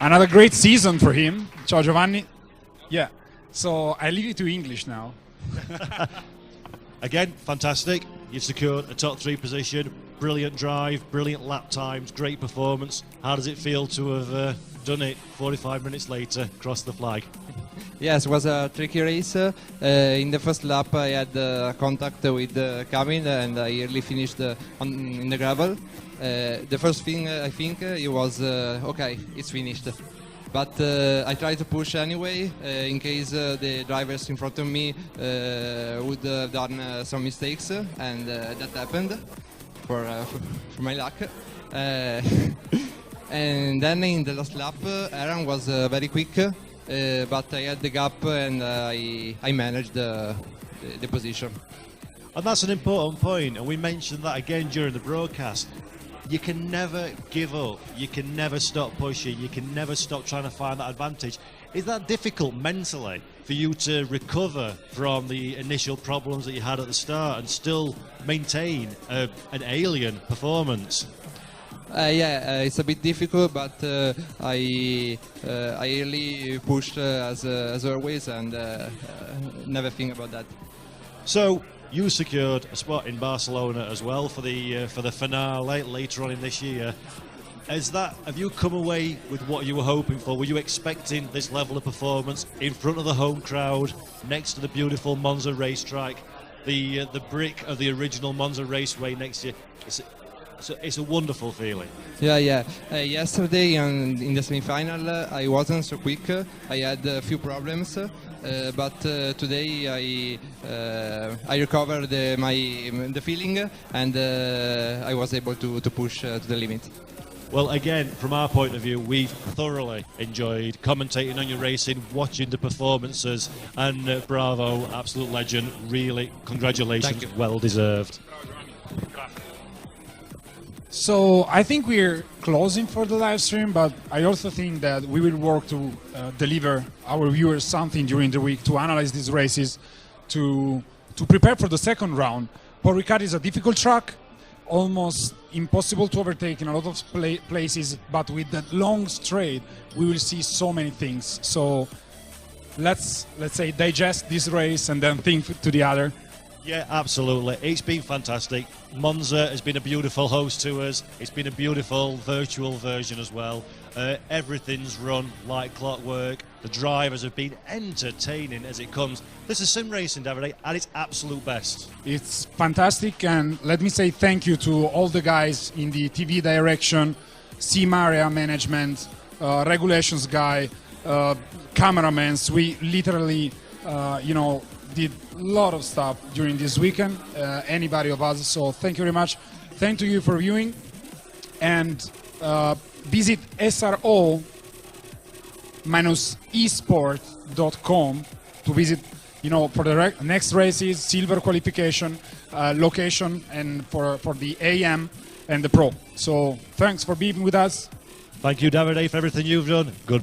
Another great season for him. Ciao, Giovanni. Yeah. So I leave it to English now.
Again, fantastic. You've secured a top 3 position. Brilliant drive, brilliant lap times, great performance. How does it feel to have done it 45 minutes later, crossed the flag?
Yes, it was a tricky race. In the first lap I had contact with Kevin, and I early finished in the gravel. The first thing I think it was, okay, it's finished. But I tried to push anyway, in case the drivers in front of me would have done some mistakes, and that happened for my luck. And then in the last lap, Aaron was very quick, but I had the gap and I managed the position.
And that's an important point, and we mentioned that again during the broadcast. You can never give up, you can never stop pushing, you can never stop trying to find that advantage. Is that difficult mentally for you to recover from the initial problems that you had at the start and still maintain an alien performance?
Yeah, it's a bit difficult, but I really pushed as always, and never think about that.
So you secured a spot in Barcelona as well for the finale later on in this year. Have you come away with what you were hoping for? Were you expecting this level of performance in front of the home crowd, next to the beautiful Monza racetrack, the brick of the original Monza Raceway next to you? It's a wonderful feeling.
Yeah. Yesterday in the semi-final, I wasn't so quick. I had a few problems, but today I recovered the feeling, and I was able to push to the limit.
Well, again, from our point of view, we've thoroughly enjoyed commentating on your racing, watching the performances, and bravo, absolute legend. Really, congratulations, well deserved.
So I think we're closing for the live stream, but I also think that we will work to deliver our viewers something during the week to analyze these races, to prepare for the second round. Paul Ricard is a difficult track, almost impossible to overtake in a lot of places, but with that long straight, we will see so many things. So let's say digest this race and then think to the other.
Yeah, absolutely. It's been fantastic. Monza has been a beautiful host to us. It's been a beautiful virtual version as well. Everything's run like clockwork. The drivers have been entertaining as it comes. This is sim racing, Davide, at its absolute best.
It's fantastic, and let me say thank you to all the guys in the TV direction, sim area management, regulations guy, cameramans. We literally, did a lot of stuff during this weekend, anybody of us, so thank you very much. Thank you for viewing, and visit SRO esports.com to visit, for the next races, silver qualification, location, and for the AM and the Pro. So thanks for being with us.
Thank you, Davide, for everything you've done. Good.